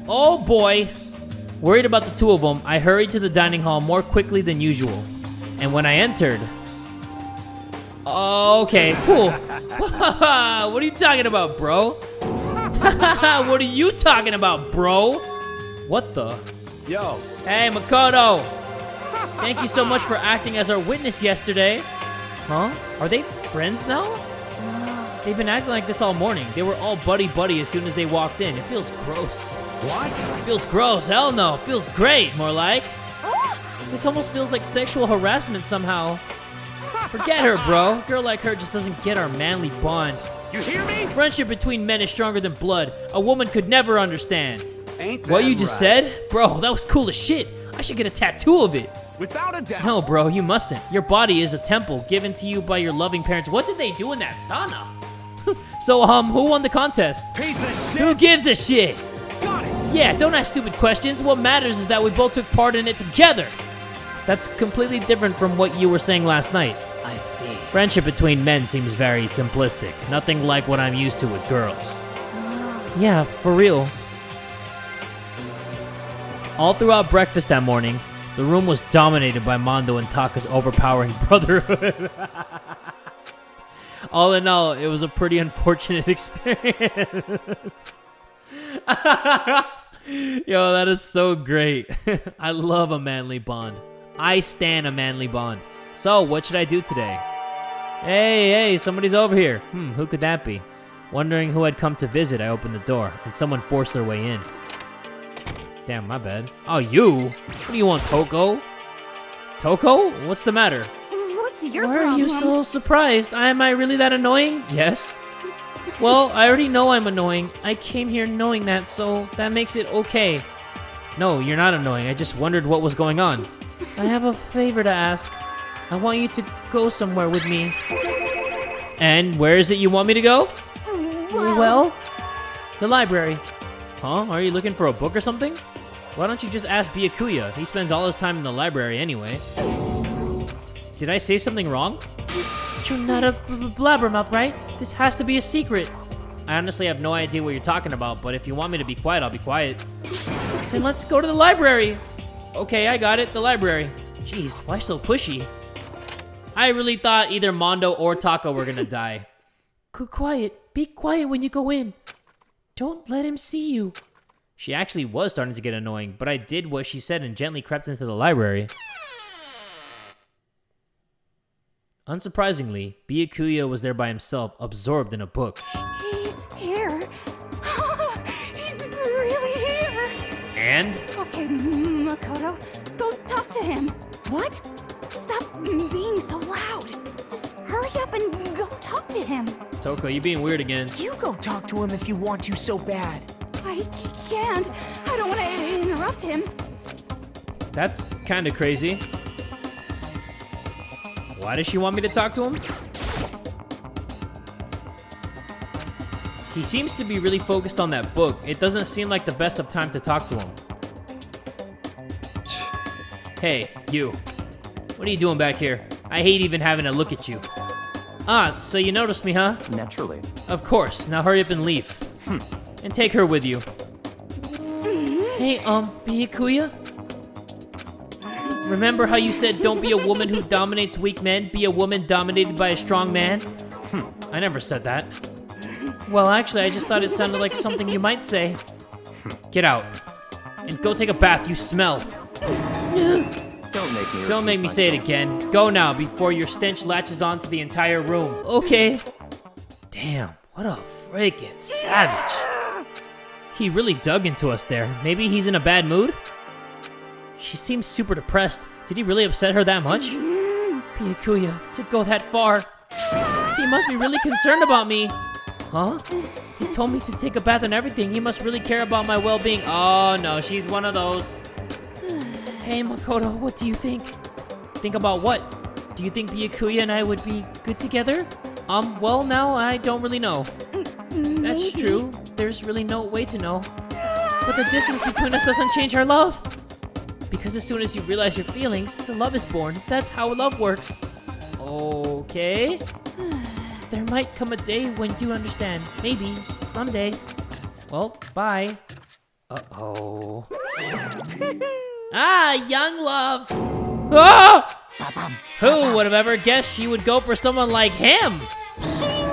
Oh boy! Worried about the two of them, I hurried to the dining hall more quickly than usual. And when I entered... Okay, cool. What are you talking about, bro? What are you talking about, bro? What the? Yo, Hey, Makoto! Thank you so much for acting as our witness yesterday. Huh? Are they friends now? They've been acting like this all morning. They were all buddy-buddy as soon as they walked in. It feels gross. what? It feels gross. Hell no. It feels great, more like. This almost feels like sexual harassment somehow. Forget her, bro. A girl like her just doesn't get our manly bond. You hear me? Friendship between men is stronger than blood. A woman could never understand. Ain't What that you just right? said? Bro, that was cool as shit. I should get a tattoo of it. Without a doubt. No, bro, you mustn't. Your body is a temple given to you by your loving parents. What did they do in that sauna? So, who won the contest? Piece of Who shit! gives a shit? Got it. Yeah, don't ask stupid questions. What matters is that we both took part in it together. That's completely different from what you were saying last night. I see. Friendship between men seems very simplistic. Nothing like what I'm used to with girls. Yeah, for real. All throughout breakfast that morning, the room was dominated by Mondo and Taka's overpowering brotherhood. All in all, it was a pretty unfortunate experience. Yo, that is so great. I love a manly bond. I stan a manly bond. So, what should I do today? Hey, somebody's over here. Who could that be? Wondering who had come to visit, I opened the door, and someone forced their way in. Damn, my bad. Oh, you? What do you want, Toko? Toko? What's the matter? What's your Why problem? are you so surprised? Am I really that annoying? Yes. Well, I already know I'm annoying. I came here knowing that, so that makes it okay. No, you're not annoying. I just wondered what was going on. I have a favor to ask. I want you to go somewhere with me. And where is it you want me to go? Well, the library. Huh? Are you looking for a book or something? Why don't you just ask Byakuya? He spends all his time in the library anyway. Did I say something wrong? You're not a blabbermouth, right? This has to be a secret. I honestly have no idea what you're talking about, but if you want me to be quiet, I'll be quiet. Then let's go to the library. Okay, I got it, the library. Jeez, why so pushy? I really thought either Mondo or Taka were gonna die. Quiet. Be quiet when you go in. Don't let him see you. She actually was starting to get annoying, but I did what she said and gently crept into the library. Unsurprisingly, Byakuya was there by himself, absorbed in a book. He's here. He's really here. And? Okay, Makoto, go talk to him. What? Stop being so loud. Just hurry up and go talk to him. Toko, you being weird again. You go talk to him if you want to so bad. I can't. I don't want to interrupt him. That's kind of crazy. Why does she want me to talk to him? He seems to be really focused on that book. It doesn't seem like the best of time to talk to him. Hey, you. What are you doing back here? I hate even having to look at you. Ah, so you noticed me, huh? Naturally. Of course. Now hurry up and leave. And take her with you. Hey, Byakuya? Remember how you said don't be a woman who dominates weak men, be a woman dominated by a strong man? I never said that. Well, actually, I just thought it sounded like something you might say. Get out. And go take a bath, you smell. Don't make me say it again. Go now, before your stench latches onto the entire room. Okay. Damn, what a freaking savage. He really dug into us there. Maybe he's in a bad mood? She seems super depressed. Did he really upset her that much? Byakuya, to go that far. He must be really concerned about me. Huh? He told me to take a bath and everything. He must really care about my well-being. Oh no, she's one of those. Hey Makoto, what do you think? Think about what? Do you think Byakuya and I would be good together? Well now, I don't really know. That's true. There's really no way to know. But the distance between us doesn't change our love. Because as soon as you realize your feelings, the love is born. That's how love works. Okay. There might come a day when you understand. Maybe. Someday. Well, bye. Uh-oh. Ah, young love. Ah! Who would have ever guessed she would go for someone like him?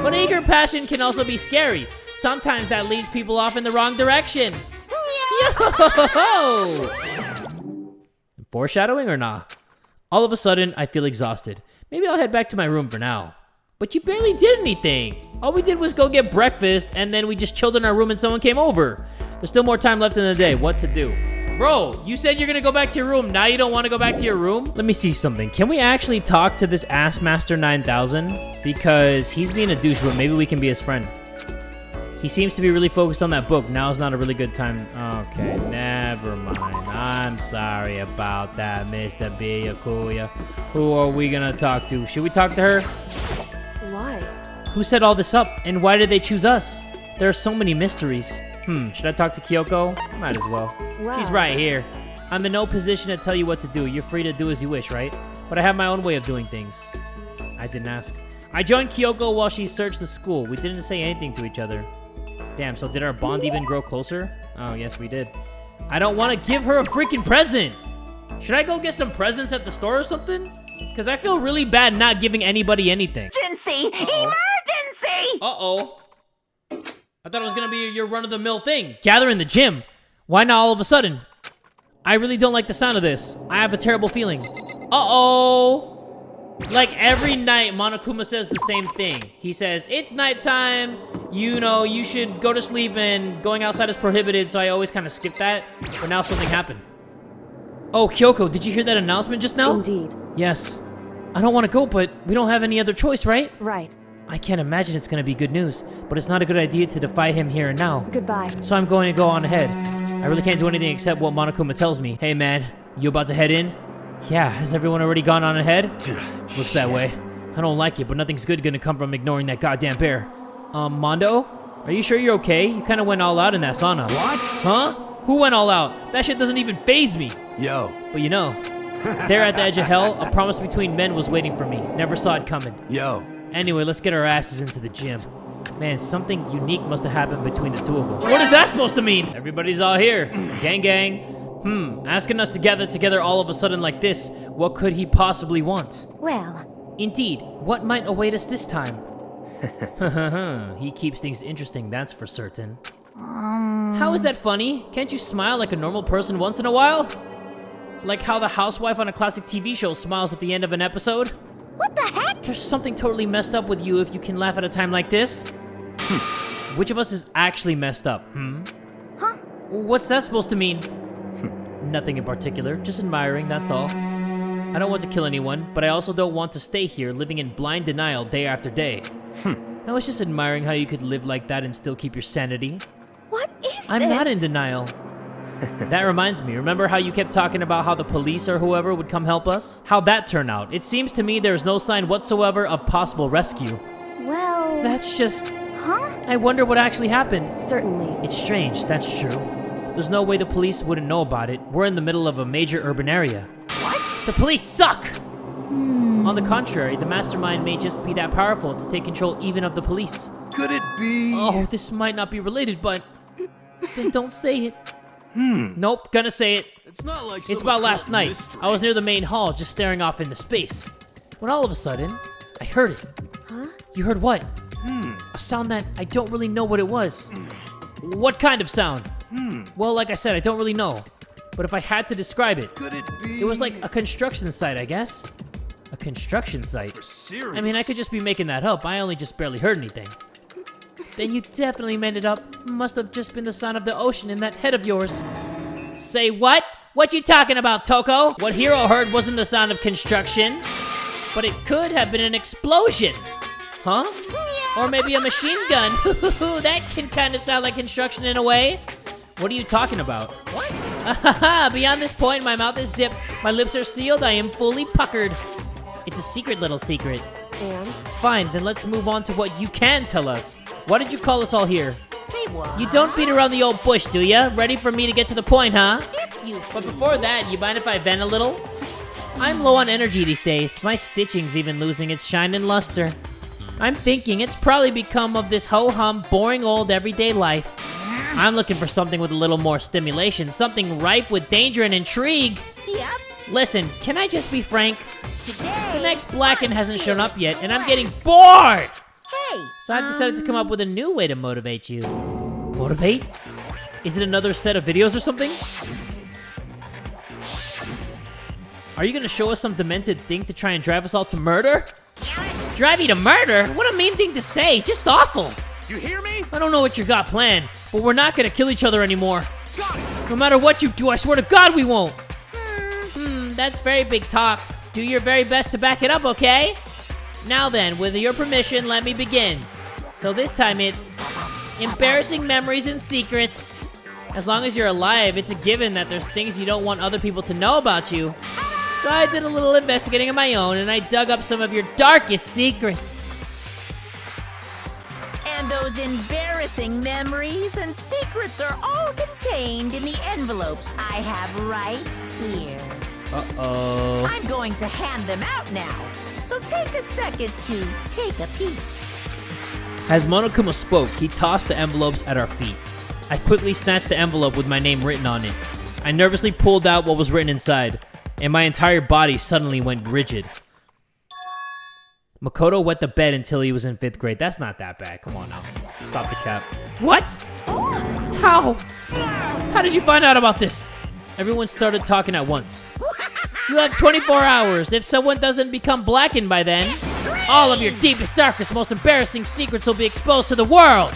But eager passion can also be scary. Sometimes that leads people off in the wrong direction. Yo! Foreshadowing or nah? All of a sudden, I feel exhausted. Maybe I'll head back to my room for now. But you barely did anything. All we did was go get breakfast, and then we just chilled in our room and someone came over. There's still more time left in the day. What to do? Bro, you said you're gonna go back to your room. Now you don't want to go back to your room? Let me see something. Can we actually talk to this Assmaster 9000? Because he's being a douche, but maybe we can be his friend. He seems to be really focused on that book. Now is not a really good time. Okay, never mind. I'm sorry about that, Mr. Byakuya. Who are we gonna talk to? Should we talk to her? Why? Who set all this up, and why did they choose us? There are so many mysteries. Should I talk to Kyoko? Might as well. Wow. She's right here. I'm in no position to tell you what to do. You're free to do as you wish, right? But I have my own way of doing things. I didn't ask. I joined Kyoko while she searched the school. We didn't say anything to each other. Damn, so did our bond even grow closer? Oh, yes, we did. I don't want to give her a freaking present. Should I go get some presents at the store or something? Because I feel really bad not giving anybody anything. Emergency! Emergency! Uh-oh. I thought it was going to be your run-of-the-mill thing. Gather in the gym. Why not all of a sudden? I really don't like the sound of this. I have a terrible feeling. Uh-oh. Like every night, Monokuma says the same thing. He says, it's nighttime, you know, you should go to sleep and going outside is prohibited, so I always kind of skip that. But now something happened. Oh, Kyoko, did you hear that announcement just now? Indeed. Yes. I don't want to go, but we don't have any other choice, right? Right. I can't imagine it's going to be good news, but it's not a good idea to defy him here and now. Goodbye. So I'm going to go on ahead. I really can't do anything except what Monokuma tells me. Hey man, you about to head in? Yeah, has everyone already gone on ahead? Looks that way. I don't like it, but nothing's good gonna come from ignoring that goddamn bear. Mondo? Are you sure you're okay? You kinda went all out in that sauna. What? Huh? Who went all out? That shit doesn't even faze me. Yo. But you know, there at the edge of hell, a promise between men was waiting for me. Never saw it coming. Yo. Anyway, let's get our asses into the gym. Man, something unique must have happened between the two of them. What is that supposed to mean? Everybody's all here. Gang, gang. Asking us to gather together all of a sudden like this, what could he possibly want? Well, Indeed, what might await us this time? He keeps things interesting, that's for certain. How is that funny? Can't you smile like a normal person once in a while? Like how the housewife on a classic TV show smiles at the end of an episode? what the heck? There's something totally messed up with you if you can laugh at a time like this. Which of us is actually messed up, Huh? What's that supposed to mean? Nothing in particular, just admiring, that's all. I don't want to kill anyone, but I also don't want to stay here living in blind denial day after day. I was just admiring how you could live like that and still keep your sanity. What is I'm this? not in denial. That reminds me, remember how you kept talking about how the police or whoever would come help us? How'd that turn out? It seems to me there's no sign whatsoever of possible rescue. Well... That's just... Huh? I wonder what actually happened. Certainly. It's strange, that's true. There's no way the police wouldn't know about it. We're in the middle of a major urban area. What? The police suck! On the contrary, the mastermind may just be that powerful to take control even of the police. Could it be? Oh, this might not be related, but... Then don't say it. Nope, gonna say it. It's not like It's about last night. I was near the main hall, just staring off into space. When all of a sudden, I heard it. Huh? You heard what? A sound that I don't really know what it was. What kind of sound? Well, like I said, I don't really know. But if I had to describe it, Could it be? it was like a construction site, I guess. A construction site? Serious. I mean, I could just be making that up. I only just barely heard anything. Then you definitely made it up. Must have just been the sound of the ocean in that head of yours. Say what? What you talking about, Toko? What Hiro heard wasn't the sound of construction, but it could have been an explosion. Huh? Or maybe a machine gun. That can kind of sound like construction in a way. What are you talking about? What? Beyond this point, my mouth is zipped, my lips are sealed, I am fully puckered. It's a secret, little secret. And? Fine, then let's move on to what you can tell us. Why did you call us all here? Say what? You don't beat around the old bush, do ya? Ready for me to get to the point, huh? If you But before that, you mind if I vent a little? I'm low on energy these days. My stitching's even losing its shine and luster. I'm thinking it's probably become of this ho-hum, boring old everyday life. I'm looking for something with a little more stimulation, something rife with danger and intrigue. Yep. Listen, can I just be frank? Today. The next Blacken hasn't shown up yet, and I'm getting bored! Hey. So I've decided to come up with a new way to motivate you. Motivate? Is it another set of videos or something? Are you gonna show us some demented thing to try and drive us all to murder? Drive you to murder? What a mean thing to say, just awful. You hear me? I don't know what you got planned, but we're not gonna kill each other anymore. No matter what you do, I swear to God we won't. That's very big talk. Do your very best to back it up, okay? Now then, with your permission, let me begin. So this time it's embarrassing memories and secrets. As long as you're alive, it's a given that there's things you don't want other people to know about you. So I did a little investigating of my own, and I dug up some of your darkest secrets. And those embarrassing memories and secrets are all contained in the envelopes I have right here. Uh-oh. I'm going to hand them out now, so take a second to take a peek. As Monokuma spoke, he tossed the envelopes at our feet. I quickly snatched the envelope with my name written on it. I nervously pulled out what was written inside, and my entire body suddenly went rigid. Makoto wet the bed until he was in 5th grade. That's not that bad. Come on now. Stop the cap. What? How? How did you find out about this? Everyone started talking at once. You have 24 hours. If someone doesn't become blackened by then, all of your deepest, darkest, most embarrassing secrets will be exposed to the world.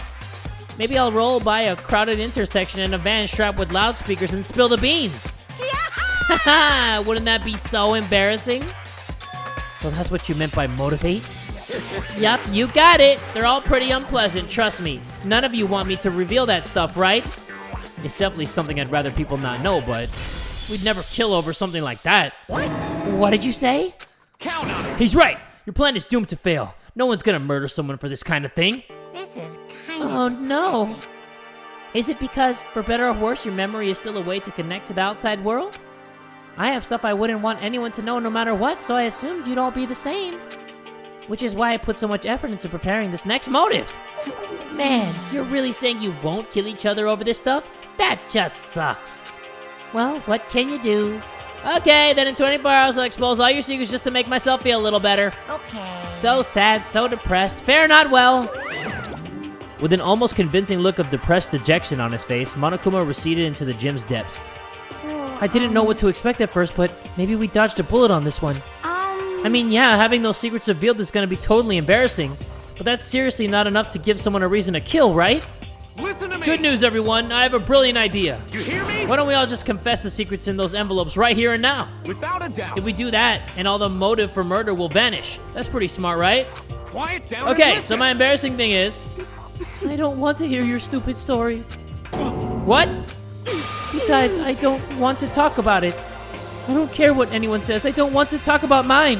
Maybe I'll roll by a crowded intersection in a van strapped with loudspeakers and spill the beans. Haha, wouldn't that be so embarrassing? So that's what you meant by motivate? Yup, you got it. They're all pretty unpleasant, trust me. None of you want me to reveal that stuff, right? It's definitely something I'd rather people not know, but we'd never kill over something like that. What did you say? Count on it. He's right. Your plan is doomed to fail. No one's gonna murder someone for this kind of thing. This is kind of Oh no. depressing. Is it because, for better or worse, your memory is still a way to connect to the outside world? I have stuff I wouldn't want anyone to know no matter what, so I assumed you'd all be the same. Which is why I put so much effort into preparing this next motive. Man, you're really saying you won't kill each other over this stuff? That just sucks. Well, what can you do? Okay, then in 24 hours I'll expose all your secrets just to make myself feel a little better. Okay. So sad, so depressed, fare not well. With an almost convincing look of depressed dejection on his face, Monokuma receded into the gym's depths. So, I didn't know what to expect at first, but maybe we dodged a bullet on this one. I mean, yeah, having those secrets revealed is gonna be totally embarrassing, but that's seriously not enough to give someone a reason to kill, right? Listen to me. Good news, everyone. I have a brilliant idea. You hear me? Why don't we all just confess the secrets in those envelopes right here and now? Without a doubt. If we do that, and all the motive for murder will vanish. That's pretty smart, right? Quiet down. and Okay, so listen. my embarrassing thing is... I don't want to hear your stupid story. What? Besides, I don't want to talk about it. I don't care what anyone says. I don't want to talk about mine.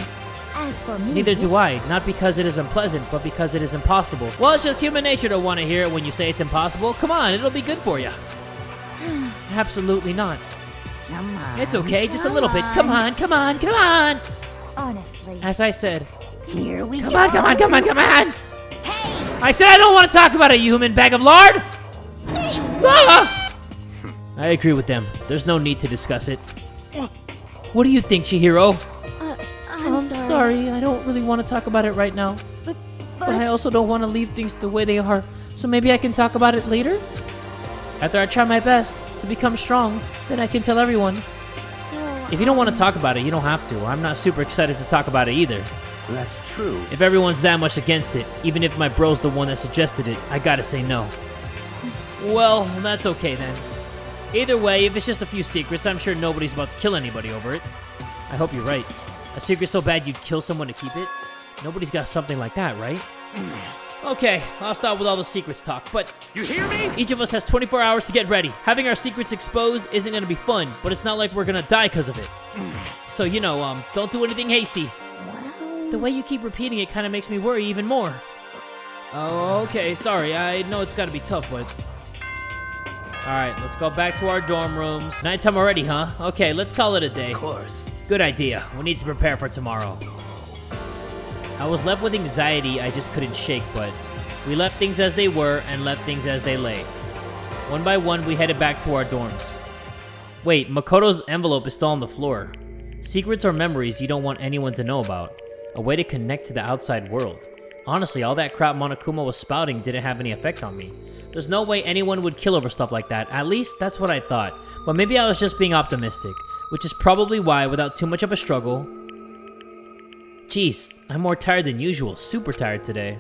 as for me, Neither do I. Not because it is unpleasant, but because it is impossible. Well, it's just human nature to want to hear it when you say it's impossible. Come on, it'll be good for you. Absolutely not. Come on. It's okay, just a little bit. Come on, come on, come on. honestly, As I said, Here we come go. on, come on, come on, come on. I said I don't want to talk about it, you human bag of lard. Say Ah! I agree with them. There's no need to discuss it. What do you think, Chihiro? I'm sorry. I don't really want to talk about it right now. But But I also don't want to leave things the way they are. So maybe I can talk about it later? After I try my best to become strong, then I can tell everyone. so, If you don't want to talk about it, you don't have to. I'm not super excited to talk about it either. That's true. If everyone's that much against it, even if my bro's the one that suggested it, I gotta say no. Well, that's okay then. Either way, if it's just a few secrets, I'm sure nobody's about to kill anybody over it. I hope you're right. A secret so bad you'd kill someone to keep it? Nobody's got something like that, right? Okay, I'll stop with all the secrets talk, but You hear me? each of us has 24 hours to get ready. Having our secrets exposed isn't gonna be fun, but it's not like we're gonna die because of it. So, you know, don't do anything hasty. The way you keep repeating it kind of makes me worry even more. Oh, okay, sorry. I know it's gotta be tough, but... Alright, let's go back to our dorm rooms. Nighttime already, huh? Okay, let's call it a day. Of course. Good idea. We need to prepare for tomorrow. I was left with anxiety I just couldn't shake, but we left things as they were and left things as they lay. One by one, we headed back to our dorms. Wait, Makoto's envelope is still on the floor. Secrets or memories you don't want anyone to know about. A way to connect to the outside world. Honestly, all that crap Monokuma was spouting didn't have any effect on me. There's no way anyone would kill over stuff like that. At least, that's what I thought. But maybe I was just being optimistic, which is probably why, without too much of a struggle... Jeez, I'm more tired than usual. Super tired today.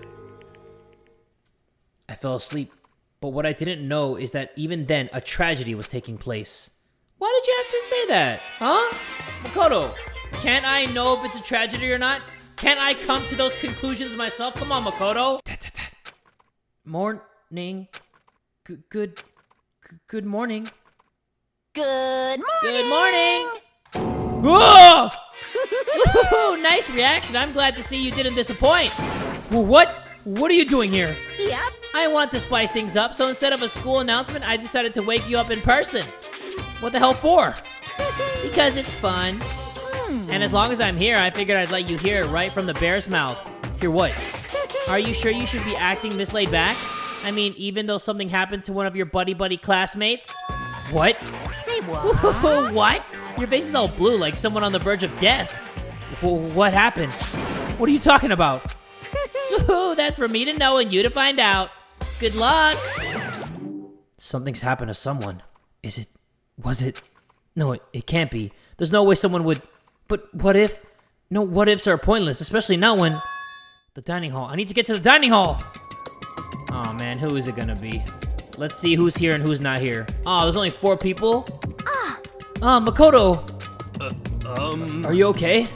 I fell asleep, but what I didn't know is that even then, a tragedy was taking place. Why did you have to say that? Huh? Makoto, can't I know if it's a tragedy or not? Can't I come to those conclusions myself? Come on, Makoto. Morning. Good morning. Good morning. Good morning. Whoa! Woohoo, nice reaction. I'm glad to see you didn't disappoint. Well, what are you doing here? Yep. I want to spice things up, so instead of a school announcement, I decided to wake you up in person. What the hell for? Because it's fun. And as long as I'm here, I figured I'd let you hear it right from the bear's mouth. Hear what? Are you sure you should be acting this laid back? I mean, even though something happened to one of your buddy classmates? What? Say what? What? Your face is all blue like someone on the verge of death. What happened? What are you talking about? That's for me to know and you to find out. Good luck. Something's happened to someone. Was it? No, it can't be. There's no way someone would... But what if? No, what ifs are pointless, especially now when... The dining hall. I need to get to the dining hall! Oh man, who is it gonna be? Let's see who's here and who's not here. Oh, there's only 4 people? Makoto! Are you okay?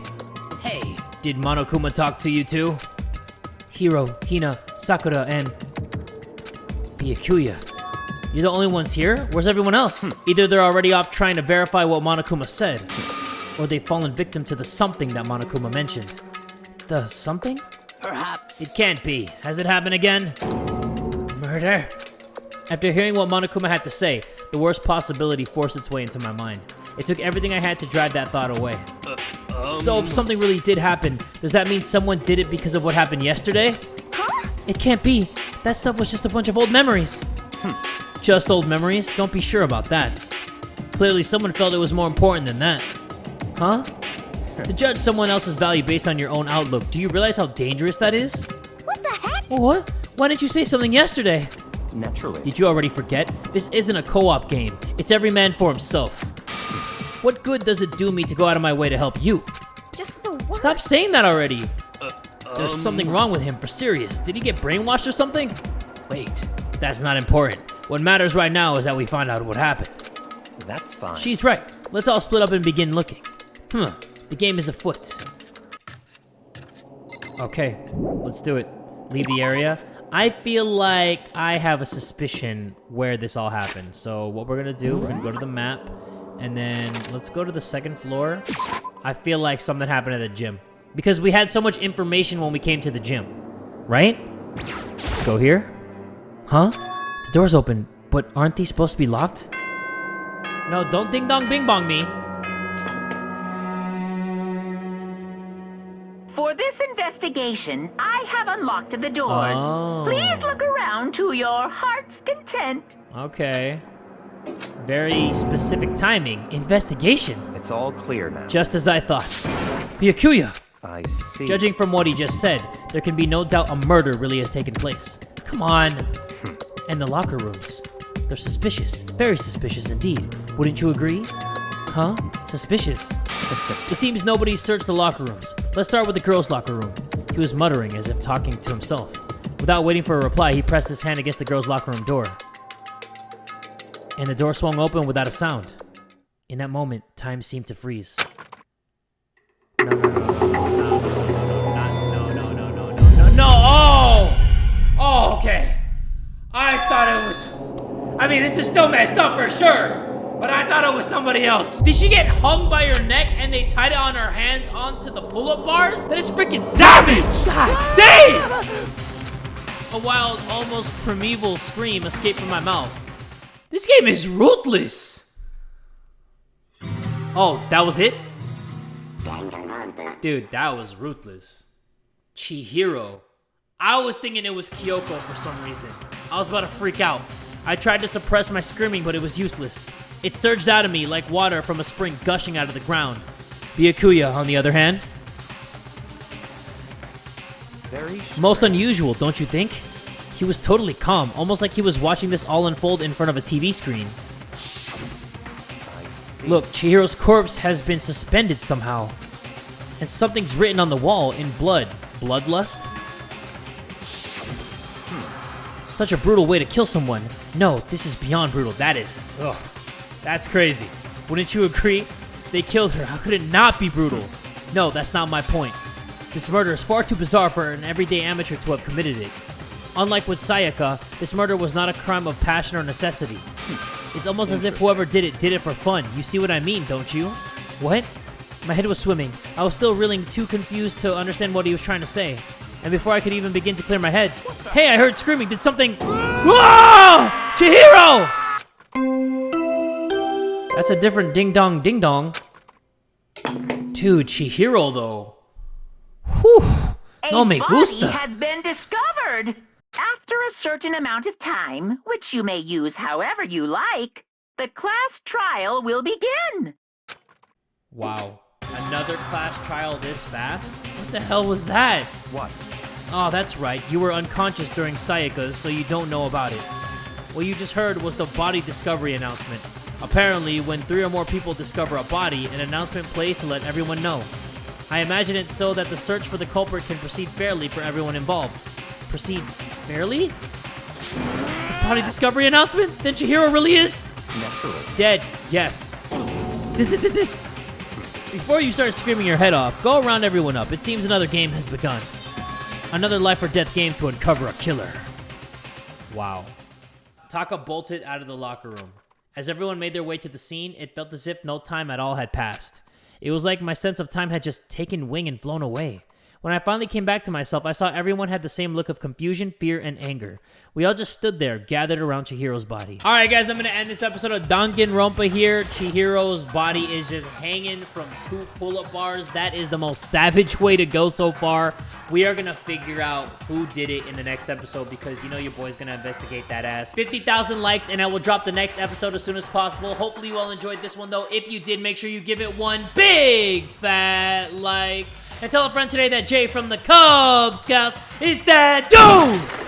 Hey, did Monokuma talk to you too? Hiro, Hina, Sakura, and... Byakuya. You're the only ones here? Where's everyone else? Either they're already off trying to verify what Monokuma said, or they've fallen victim to the something that Monokuma mentioned. The something? Perhaps. It can't be. Has it happened again? Murder? After hearing what Monokuma had to say, the worst possibility forced its way into my mind. It took everything I had to drive that thought away. So if something really did happen, does that mean someone did it because of what happened yesterday? Huh? It can't be. That stuff was just a bunch of old memories. Just old memories? Don't be sure about that. Clearly someone felt it was more important than that. Huh? To judge someone else's value based on your own outlook, do you realize how dangerous that is? What the heck? What? Why didn't you say something yesterday? Naturally. Did you already forget? This isn't a co-op game. It's every man for himself. What good does it do me to go out of my way to help you? Just the worst. Stop saying that already. There's something wrong with him, for serious. Did he get brainwashed or something? Wait, that's not important. What matters right now is that we find out what happened. That's fine. She's right. Let's all split up and begin looking. The game is afoot. Okay, let's do it. Leave the area. I feel like I have a suspicion where this all happened. So what we're gonna do, we're gonna go to the map, and then let's go to the 2nd floor. I feel like something happened at the gym, because we had so much information when we came to the gym, right? Let's go here. Huh? The door's open, but aren't these supposed to be locked? No, don't ding dong bing bong me. For this investigation, I have unlocked the doors. Oh. Please look around to your heart's content. Okay. Very specific timing. Investigation. It's all clear now. Just as I thought. Byakuya! I see. Judging from what he just said, there can be no doubt a murder really has taken place. Come on. And the locker rooms. They're suspicious. Very suspicious indeed. Wouldn't you agree? Huh? Suspicious. It seems nobody searched the locker rooms. Let's start with the girls' locker room. He was muttering as if talking to himself. Without waiting for a reply, he pressed his hand against the girls' locker room door. And the door swung open without a sound. In that moment, time seemed to freeze. No. Oh, okay. I thought it was... I mean, this is still messed up for sure. But I thought it was somebody else. Did she get hung by her neck and they tied it on her hands onto the pull-up bars? That is freaking savage! God damn! A wild, almost primeval scream escaped from my mouth. This game is ruthless. Oh, that was it? Dude, that was ruthless. Chihiro. I was thinking it was Kyoko for some reason. I was about to freak out. I tried to suppress my screaming, but it was useless. It surged out of me like water from a spring gushing out of the ground. Byakuya, on the other hand. Very strange. Most unusual, don't you think? He was totally calm, almost like he was watching this all unfold in front of a TV screen. I see. Look, Chihiro's corpse has been suspended somehow. And something's written on the wall in blood. Bloodlust? Such a brutal way to kill someone. No, this is beyond brutal. That is... Ugh. That's crazy. Wouldn't you agree? They killed her. How could it not be brutal? No, that's not my point. This murder is far too bizarre for an everyday amateur to have committed it. Unlike with Sayaka, this murder was not a crime of passion or necessity. It's almost as if whoever did it for fun. You see what I mean, don't you? What? My head was swimming. I was still reeling, too confused to understand what he was trying to say. And before I could even begin to clear my head, hey, I heard screaming. Did something... Whoa! Chihiro! That's a different ding-dong, ding-dong. Dude, Chihiro, though. Whew. No me gusta. A body has been discovered. After a certain amount of time, which you may use however you like, the class trial will begin. Wow. Another class trial this fast? What the hell was that? What? Oh, that's right. You were unconscious during Sayaka's, so you don't know about it. What you just heard was the body discovery announcement. Apparently, when 3 or more people discover a body, an announcement plays to let everyone know. I imagine it's so that the search for the culprit can proceed fairly for everyone involved. Proceed fairly? The body discovery announcement? Then Chihiro really is? Naturally. Dead, yes. Before you start screaming your head off, go round everyone up. It seems another game has begun. Another life or death game to uncover a killer. Wow. Taka bolted out of the locker room. As everyone made their way to the scene, it felt as if no time at all had passed. It was like my sense of time had just taken wing and flown away. When I finally came back to myself, I saw everyone had the same look of confusion, fear, and anger. We all just stood there, gathered around Chihiro's body. All right, guys, I'm going to end this episode of Danganronpa here. Chihiro's body is just hanging from 2 pull-up bars. That is the most savage way to go so far. We are going to figure out who did it in the next episode because you know your boy's going to investigate that ass. 50,000 likes, and I will drop the next episode as soon as possible. Hopefully you all enjoyed this one, though. If you did, make sure you give it one big fat like. And tell a friend today that Jay from the Kubz Scouts is that dude!